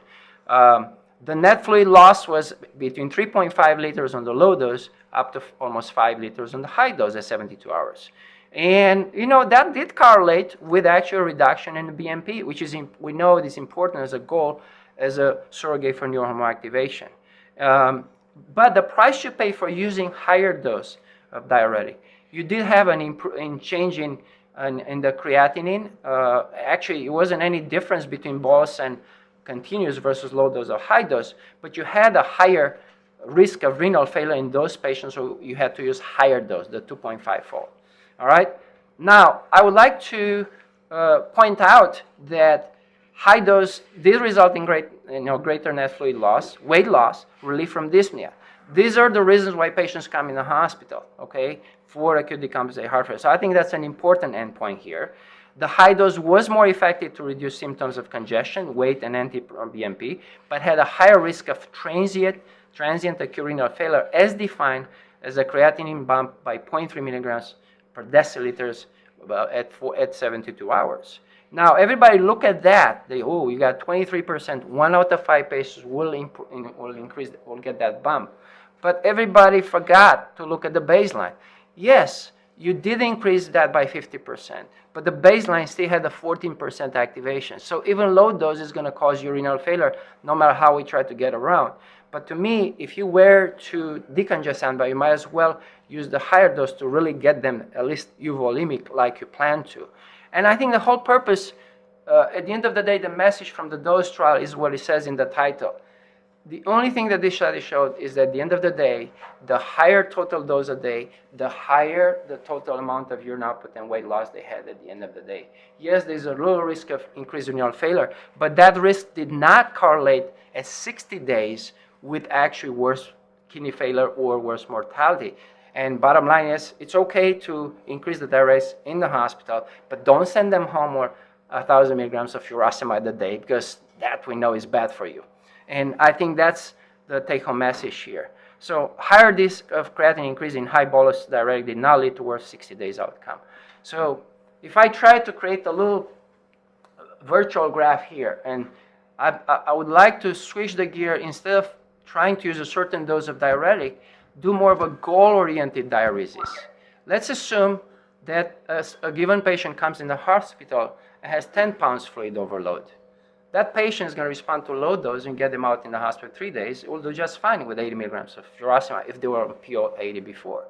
The net fluid loss was between 3.5 liters on the low dose up to almost 5 liters on the high dose at 72 hours. And, that did correlate with actual reduction in the BNP, which is, we know it is important as a goal, as a surrogate for neurohormone activation. But the price you pay for using higher dose of diuretic, you did have an change in the creatinine. Actually, it wasn't any difference between bolus and continuous versus low dose or high dose, but you had a higher risk of renal failure in those patients, so you had to use higher dose, the 2.5-fold. All right? Now, I would like to point out that high dose did result in greater net fluid loss, weight loss, relief from dyspnea. These are the reasons why patients come in the hospital, okay, for acute decompensated heart failure. So I think that's an important endpoint here. The high dose was more effective to reduce symptoms of congestion, weight, and anti-BNP, but had a higher risk of transient acute renal failure, as defined as a creatinine bump by 0.3 milligrams per deciliters at 72 hours. Now, everybody look at that. You got 23%. 1 out of 5 patients will get that bump. But everybody forgot to look at the baseline. Yes, you did increase that by 50%, but the baseline still had a 14% activation. So even low dose is going to cause renal failure, no matter how we try to get around. But to me, if you were to decongest somebody, you might as well use the higher dose to really get them at least euvolemic like you plan to. And I think the whole purpose, at the end of the day, the message from the dose trial is what it says in the title. The only thing that this study showed is that at the end of the day, the higher total dose a day, the higher the total amount of urine output and weight loss they had at the end of the day. Yes, there's a little risk of increased renal failure, but that risk did not correlate at 60 days with actually worse kidney failure or worse mortality. And bottom line is, it's okay to increase the diuretics in the hospital, but don't send them home with 1,000 milligrams of furosemide a day, because that we know is bad for you. And I think that's the take-home message here. So higher risk of creatinine increase in high bolus diuretic did not lead to worse 60 days outcome. So if I try to create a little virtual graph here, and I would like to switch the gear, instead of trying to use a certain dose of diuretic, do more of a goal-oriented diuresis. Let's assume that a given patient comes in the hospital and has 10 pounds fluid overload. That patient is going to respond to low dose and get them out in the hospital 3 days. It will do just fine with 80 milligrams of furosemide if they were on PO 80 before.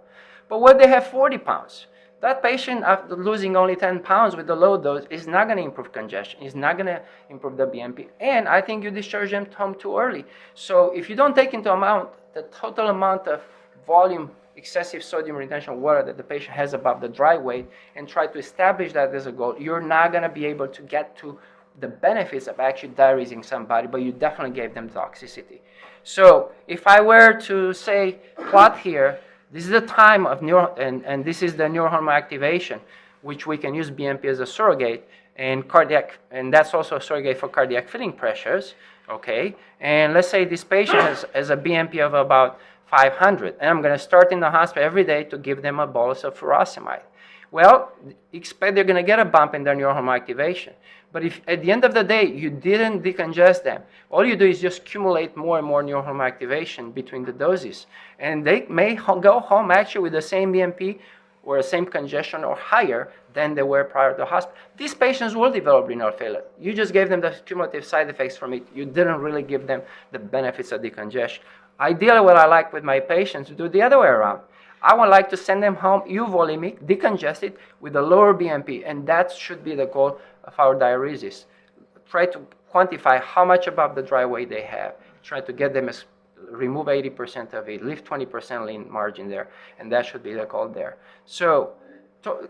But when they have 40 pounds, that patient, after losing only 10 pounds with the low dose, is not going to improve congestion. Is not going to improve the BNP. And I think you discharge them home too early. So if you don't take into account the total amount of volume, excessive sodium retention water that the patient has above the dry weight, and try to establish that as a goal, you're not going to be able to get to the benefits of actually diuresing somebody, but you definitely gave them toxicity. So if I were to say, plot here, this is the time of and this is the neurohormone activation, which we can use BNP as a surrogate, and cardiac, and that's also a surrogate for cardiac filling pressures, okay? And let's say this patient has a BNP of about 500, and I'm going to start in the hospital every day to give them a bolus of furosemide. Well, expect they're going to get a bump in their neurohormone activation. But if at the end of the day you didn't decongest them, all you do is just accumulate more and more neurohormone activation between the doses. And they may go home actually with the same BNP or the same congestion or higher than they were prior to the hospital. These patients will develop renal failure. You just gave them the cumulative side effects from it. You didn't really give them the benefits of decongestion. Ideally, what I like with my patients to do the other way around. I would like to send them home euvolemic, decongested, with a lower BNP, and that should be the goal of our diuresis. Try to quantify how much above the dry weight they have. Try to get them, remove 80% of it, leave 20% lean margin there, and that should be the goal there. So,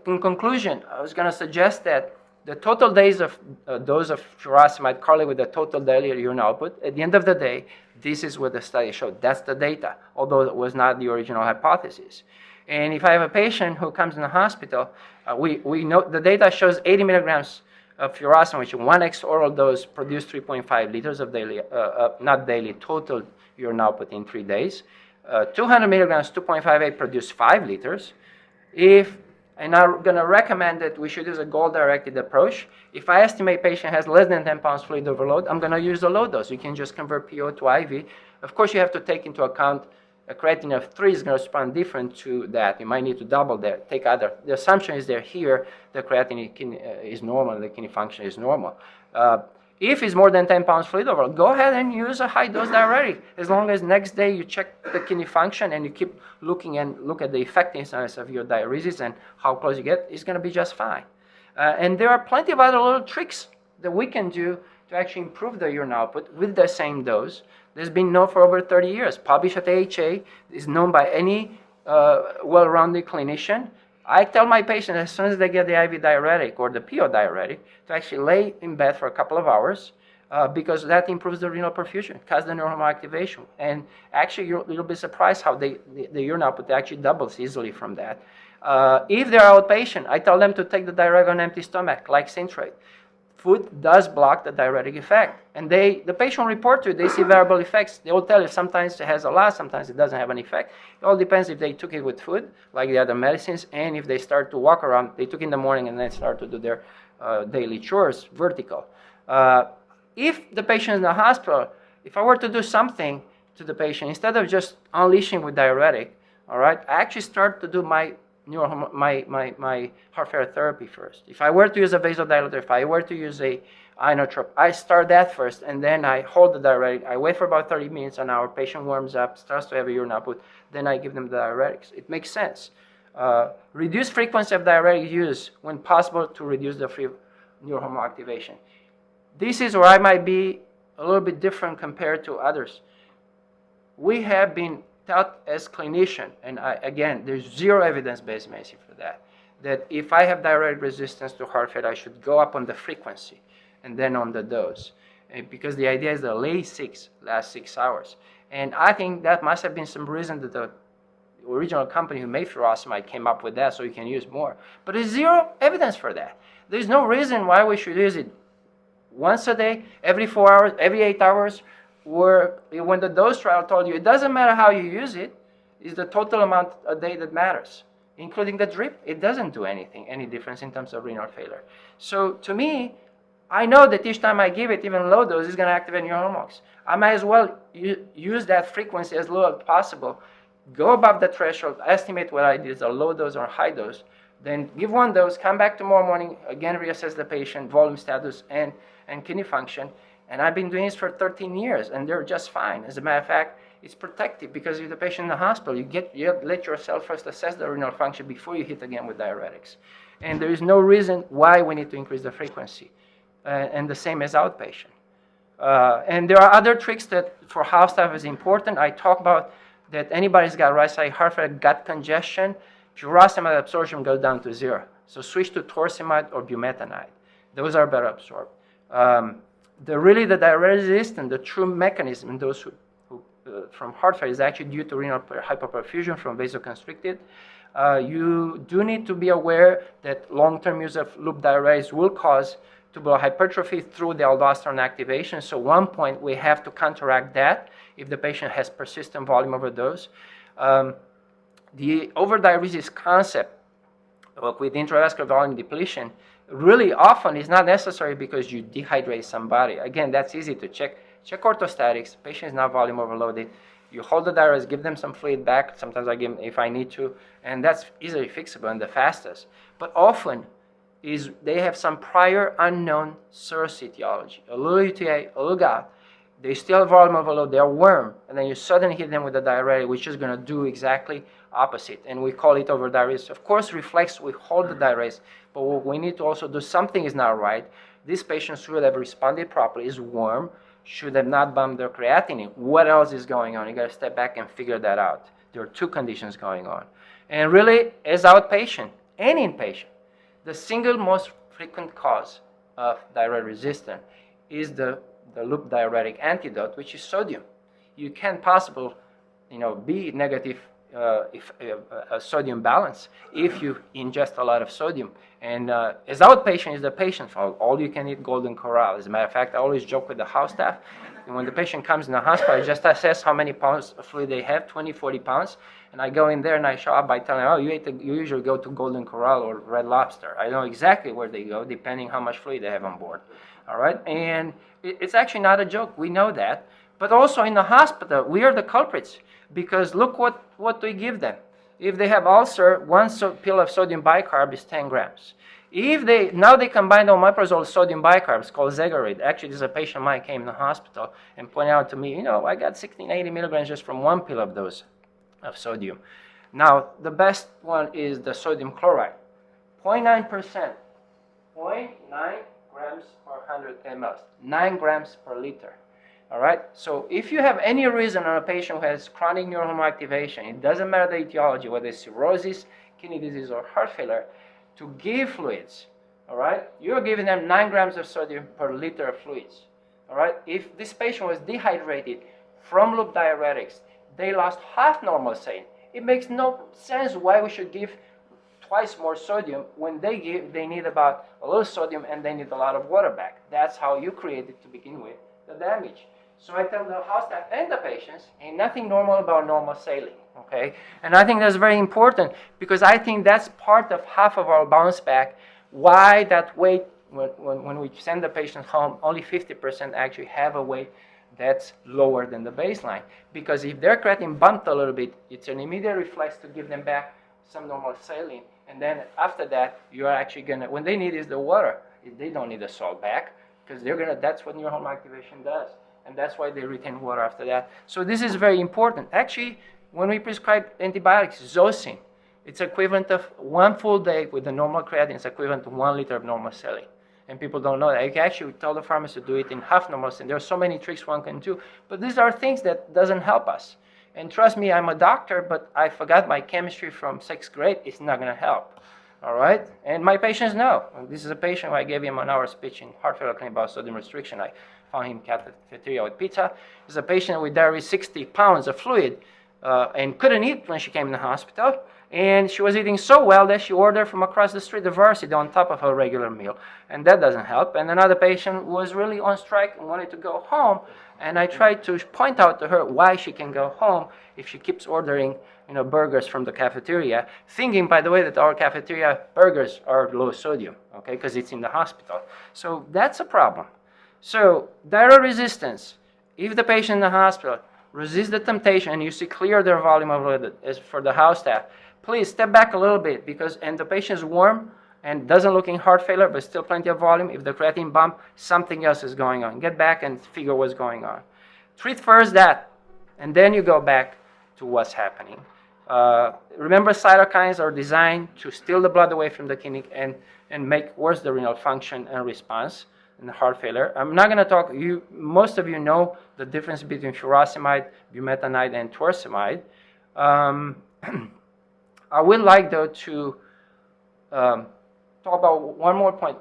in conclusion, I was going to suggest that the total days of dose of furosemide correlate with the total daily urine output. At the end of the day, this is what the study showed. That's the data, although it was not the original hypothesis. And if I have a patient who comes in the hospital, we know the data shows 80 milligrams of furosemide, which 1x oral dose produced 3.5 liters of daily, not daily, total urine output in 3 days. 200 milligrams, 2.58 produced 5 liters. And I'm going to recommend that we should use a goal-directed approach. If I estimate patient has less than 10 pounds fluid overload, I'm going to use the low dose. You can just convert PO to IV. Of course, you have to take into account a creatinine of 3 is going to respond different to that. You might need to double that. Take other. The assumption is that here the creatinine is normal, the kidney function is normal. If it's more than 10 pounds fluid overload, go ahead and use a high-dose diuretic. As long as next day you check the kidney function and you keep looking and look at the effectiveness of your diuresis and how close you get, it's going to be just fine. And there are plenty of other little tricks that we can do to actually improve the urine output with the same dose. There's been known for over 30 years. Published at AHA, is known by any well-rounded clinician. I tell my patients as soon as they get the IV diuretic or the PO diuretic to actually lay in bed for a couple of hours because that improves the renal perfusion, causes the neurohormone activation. And actually, you'll be surprised how the urine output actually doubles easily from that. If they're outpatient, I tell them to take the diuretic on empty stomach, like Syntrate. Food does block the diuretic effect. And the patient will report to you, they see variable effects. They will tell you sometimes it has a lot, sometimes it doesn't have an effect. It all depends if they took it with food, like the other medicines, and if they start to walk around, they took in the morning and then start to do their daily chores, vertical. If the patient is in the hospital, if I were to do something to the patient, instead of just unleashing with diuretic, all right, I actually start to do my my heart failure therapy first. If I were to use a vasodilator, if I were to use a inotrope, I start that first, and then I hold the diuretic. I wait for about 30 minutes, an hour. Patient warms up, starts to have a urine output. Then I give them the diuretics. It makes sense. Reduce frequency of diuretic use when possible to reduce the free neurohormone activation. This is where I might be a little bit different compared to others. We have been taught as clinician, and again, there's zero evidence-based medicine for that, that if I have diuretic resistance to heart failure, I should go up on the frequency and then on the dose, because the idea is the last 6 hours. And I think that must have been some reason that the original company who made furosemide came up with that so you can use more. But there's zero evidence for that. There's no reason why we should use it once a day, every 4 hours, every 8 hours, where when the dose trial told you it doesn't matter how you use it, it's the total amount a day that matters, including the drip. It doesn't do any difference in terms of renal failure. So to me, I know that each time I give it, even low dose, it's going to activate new hormones. I might as well use that frequency as low as possible, go above the threshold, estimate whether it is a low dose or high dose, then give one dose, come back tomorrow morning, again reassess the patient, volume status, and kidney function. And I've been doing this for 13 years, and they're just fine. As a matter of fact, it's protective because if the patient in the hospital, you let yourself first assess the renal function before you hit again with diuretics. And there is no reason why we need to increase the frequency. And the same as outpatient. And there are other tricks that for house staff is important. I talk about that anybody's got right side heart failure, gut congestion, furosemide absorption goes down to 0. So switch to torsemide or bumetanide. Those are better absorbed. The diuretic resistance, the true mechanism in those who from heart failure is actually due to renal hypoperfusion from vasoconstricted. You do need to be aware that long-term use of loop diuretics will cause tubular hypertrophy through the aldosterone activation. So at one point we have to counteract that if the patient has persistent volume overdose. The overdiuresis concept with intravascular volume depletion really often is not necessary because you dehydrate somebody. Again, that's easy to check. Check orthostatics. Patient is not volume overloaded. You hold the diuretics, give them some fluid back. Sometimes I give them if I need to, and that's easily fixable and the fastest. But often is they have some prior unknown source etiology, a little UTI, a little gout. They still have volume overload, they're warm, and then you suddenly hit them with a diuretic, which is going to do exactly opposite, and we call it overdiuresis. Of course, reflex, we hold the diuresis, but what we need to also do, something is not right. This patient should have responded properly, is warm, should have not bumped their creatinine. What else is going on? You got to step back and figure that out. There are two conditions going on. And really, as outpatient and inpatient, the single most frequent cause of diuretic resistance is the loop diuretic antidote, which is sodium. You can't possibly, be negative a sodium balance if you ingest a lot of sodium. And as outpatient is the patient's fault. All you can eat Golden Corral. As a matter of fact, I always joke with the house staff. And when the patient comes in the hospital, I just assess how many pounds of fluid they have, 20, 40 pounds. And I go in there and I show up by telling them, you usually go to Golden Corral or Red Lobster. I know exactly where they go, depending how much fluid they have on board. All right? And it's actually not a joke. We know that. But also in the hospital, we are the culprits because look what we give them. If they have ulcer, one pill of sodium bicarb is 10 grams. Now they combine the omeprazole sodium bicarbs called Zegarid. Actually, there's a patient of mine came in the hospital and pointed out to me, I got 1680 milligrams just from one pill of those of sodium. Now, the best one is the sodium chloride, 0.9%, 0.9 grams per 100 ml, 9 grams per liter. All right, so if you have any reason on a patient who has chronic neurohormone activation, it doesn't matter the etiology, whether it's cirrhosis, kidney disease, or heart failure, to give fluids, all right, you're giving them 9 grams of sodium per liter of fluids. All right, if this patient was dehydrated from loop diuretics, they lost half normal saline. It makes no sense why we should give twice more sodium when they need about a little sodium and they need a lot of water back. That's how you created to begin with the damage. So I tell the house staff and the patients, ain't nothing normal about normal saline, okay? And I think that's very important because I think that's part of half of our bounce back, why that weight, when we send the patients home, only 50% actually have a weight that's lower than the baseline. Because if their creatinine bumped a little bit, it's an immediate reflex to give them back some normal saline, and then after that, you're actually gonna, when they need is the water, they don't need the salt back, because that's what neural activation does. And that's why they retain water after that. So this is very important. Actually, when we prescribe antibiotics, Zosyn, it's equivalent of 1 full day with the normal creatinine is equivalent to 1 liter of normal saline. And people don't know that. You can actually tell the pharmacist to do it in half normal saline. There are so many tricks one can do, but these are things that doesn't help us. And trust me, I'm a doctor, but I forgot my chemistry from 6th grade. It's not going to help. All right? And my patients know. This is a patient who I gave him an hour speech in heart failure clinic about sodium restriction. I found him cafeteria with pizza. He's a patient with diarrhea, 60 pounds of fluid, and couldn't eat when she came in the hospital. And she was eating so well that she ordered from across the street the Varsity on top of her regular meal. And that doesn't help. And another patient was really on strike and wanted to go home. And I tried to point out to her why she can go home if she keeps ordering burgers from the cafeteria, thinking, by the way, that our cafeteria burgers are low sodium, okay, because it's in the hospital. So that's a problem. So diarrhea resistance, if the patient in the hospital resists the temptation and you see clear their volume of fluid, as for the house staff, please step back a little bit, and the patient is warm and doesn't look in heart failure, but still plenty of volume. If the creatinine bump, something else is going on. Get back and figure what's going on. Treat first that, and then you go back to what's happening. Remember, cytokines are designed to steal the blood away from the kidney and make worse the renal function and response in the heart failure. I'm not going to talk, most of you know the difference between furosemide, bumetanide, and torsemide. I would like, though, to talk about one more point.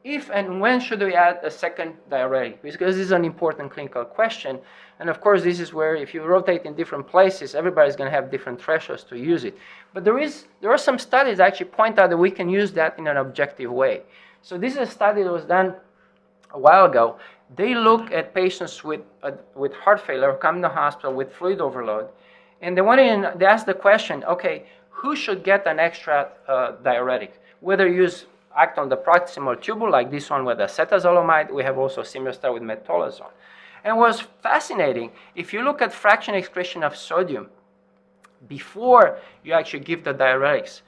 If and when should we add a second diuretic? Because this is an important clinical question. And of course, this is where if you rotate in different places, everybody's going to have different thresholds to use it. But there are some studies that actually point out that we can use that in an objective way. So this is a study that was done a while ago. They look at patients with heart failure who come to the hospital with fluid overload. And they asked the question, okay, who should get an extra diuretic? Whether you act on the proximal tubule, like this one with acetazolamide. We have also a similar study with metolazone. And it was fascinating. If you look at fraction excretion of sodium before you actually give the diuretics,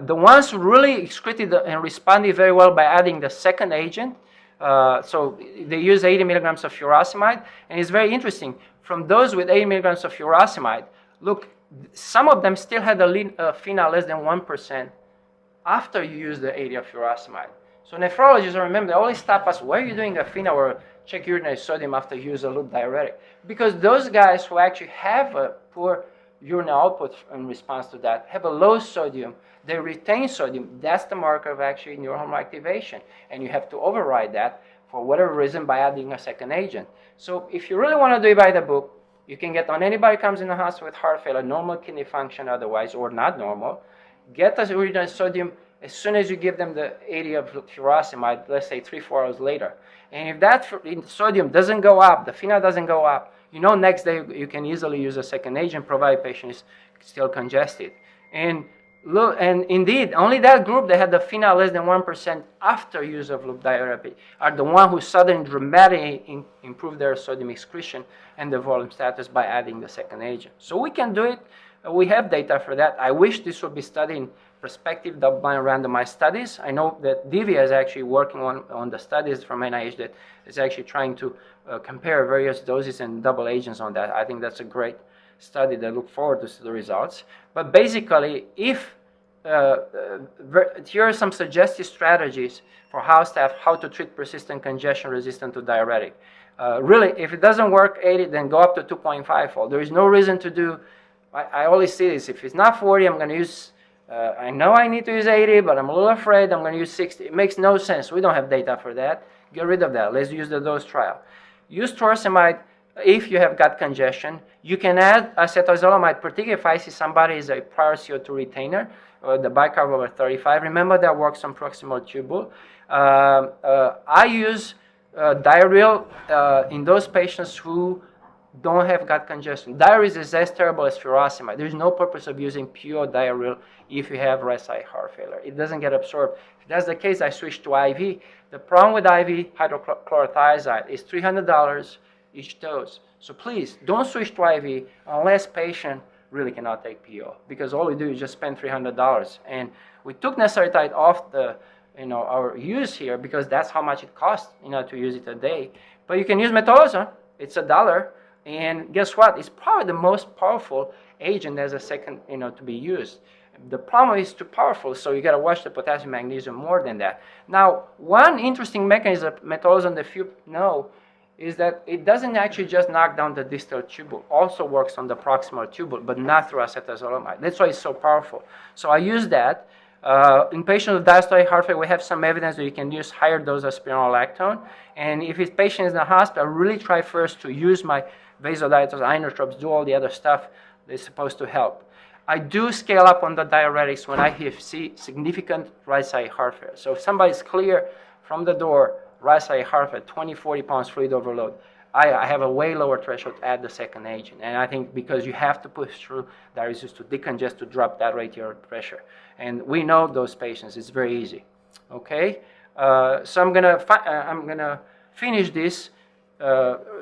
the ones who really excreted and responded very well by adding the second agent, so they use 80 milligrams of furosemide, and it's very interesting. From those with 80 milligrams of furosemide, look, some of them still had a FeNA less than 1% after you use the 80 of furosemide. So nephrologists, remember, they always stop us, why are you doing a FeNA or check urinary sodium after you use a loop diuretic? Because those guys who actually have a poor urinary output in response to that have a low sodium, they retain sodium. That's the marker of actually neurohormone activation. And you have to override that for whatever reason by adding a second agent. So if you really want to do it by the book, you can get on anybody comes in the hospital with heart failure, normal kidney function otherwise, or not normal, get the urinary sodium as soon as you give them the 80 of furosemide, let's say 3-4 hours later. And if that sodium doesn't go up, the FeNA doesn't go up, next day you can easily use a second agent provided patient is still congested. And indeed, only that group that had the FeNA less than 1% after use of loop diuretic are the one who suddenly dramatically improve their sodium excretion and the volume status by adding the second agent. So we can do it. We have data for that. I wish this would be studied in prospective double-blind randomized studies. I know that Divya is actually working on the studies from NIH that is actually trying to compare various doses and double agents on that. I think that's a great study that I look forward to the results. But basically, if here are some suggested strategies for house staff how to treat persistent congestion resistant to diuretic. Really, if it doesn't work 80, then go up to 2.5-fold. There is no reason to do, I always say this, if it's not 40, I'm going to use, I know I need to use 80, but I'm a little afraid I'm going to use 60. It makes no sense. We don't have data for that. Get rid of that. Let's use the dose trial. Use torsemide if you have gut congestion. You can add acetazolamide, particularly if I see somebody is a prior CO2 retainer, or the bicarb over 35. Remember that works on proximal tubule. I use diureal in those patients who don't have gut congestion. Diuresis is as terrible as furosemide. There's no purpose of using pure diureal if you have right-side heart failure. It doesn't get absorbed. If that's the case, I switch to IV. The problem with IV hydrochlorothiazide is $300 each dose. So please, don't switch to IV unless patient really cannot take PO, because all we do is just spend $300. And we took Neseritide off the, our use here, because that's how much it costs, to use it a day. But you can use metolazone. It's $1. And guess what? It's probably the most powerful agent as a second, to be used. The problem is too powerful, so you got to watch the potassium magnesium more than that. Now, one interesting mechanism of metolazone that few know is that it doesn't actually just knock down the distal tubule. Also works on the proximal tubule, but not through acetazolamide. That's why it's so powerful. So I use that. In patients with diastolic heart failure, we have some evidence that you can use higher dose of spironolactone. And if a patient is in the hospital, I really try first to use my vasodilators, inotropes, do all the other stuff that's supposed to help. I do scale up on the diuretics when I see significant right-side heart failure. So if somebody's clear from the door, right-side heart failure, 20, 40 pounds fluid overload, I have a way lower threshold to add the second agent. And I think because you have to push through diuresis to decongest to drop that radial pressure. And we know those patients. It's very easy. Okay? So I'm gonna finish this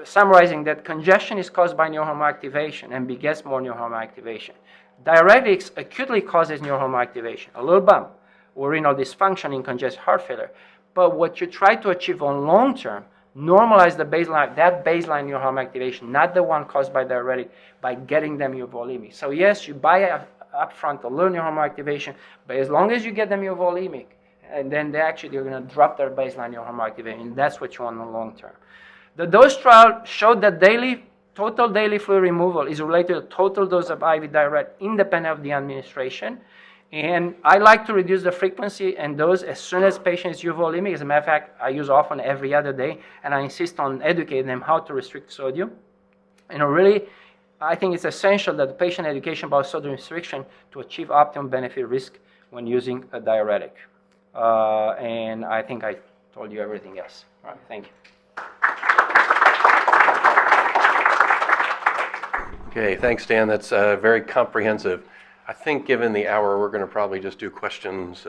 summarizing that congestion is caused by neurohormone activation and begets more neurohormone activation. Diuretics acutely causes neurohormone activation, a little bump, or renal dysfunction in congestive heart failure. But what you try to achieve on long term, normalize the baseline, that baseline neurohormone activation, not the one caused by diuretic, by getting them euvolemic. So yes, you buy upfront a little neurohormone activation, but as long as you get them euvolemic, and then they're going to drop their baseline neurohormone activation. And that's what you want in the long term. The dose trial showed that total daily fluid removal is related to total dose of IV diuretic independent of the administration. And I like to reduce the frequency and dose as soon as patient is euvolemic. As a matter of fact, I use often every other day, and I insist on educating them how to restrict sodium. Really, I think it's essential that the patient education about sodium restriction to achieve optimum benefit risk when using a diuretic. And I think I told you everything else. All right, thank you. Okay, thanks, Dan. That's very comprehensive. I think given the hour, we're going to probably just do questions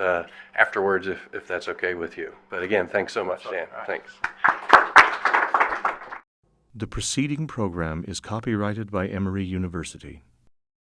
afterwards if that's okay with you. But again, thanks so much, Dan. Thanks. The preceding program is copyrighted by Emory University.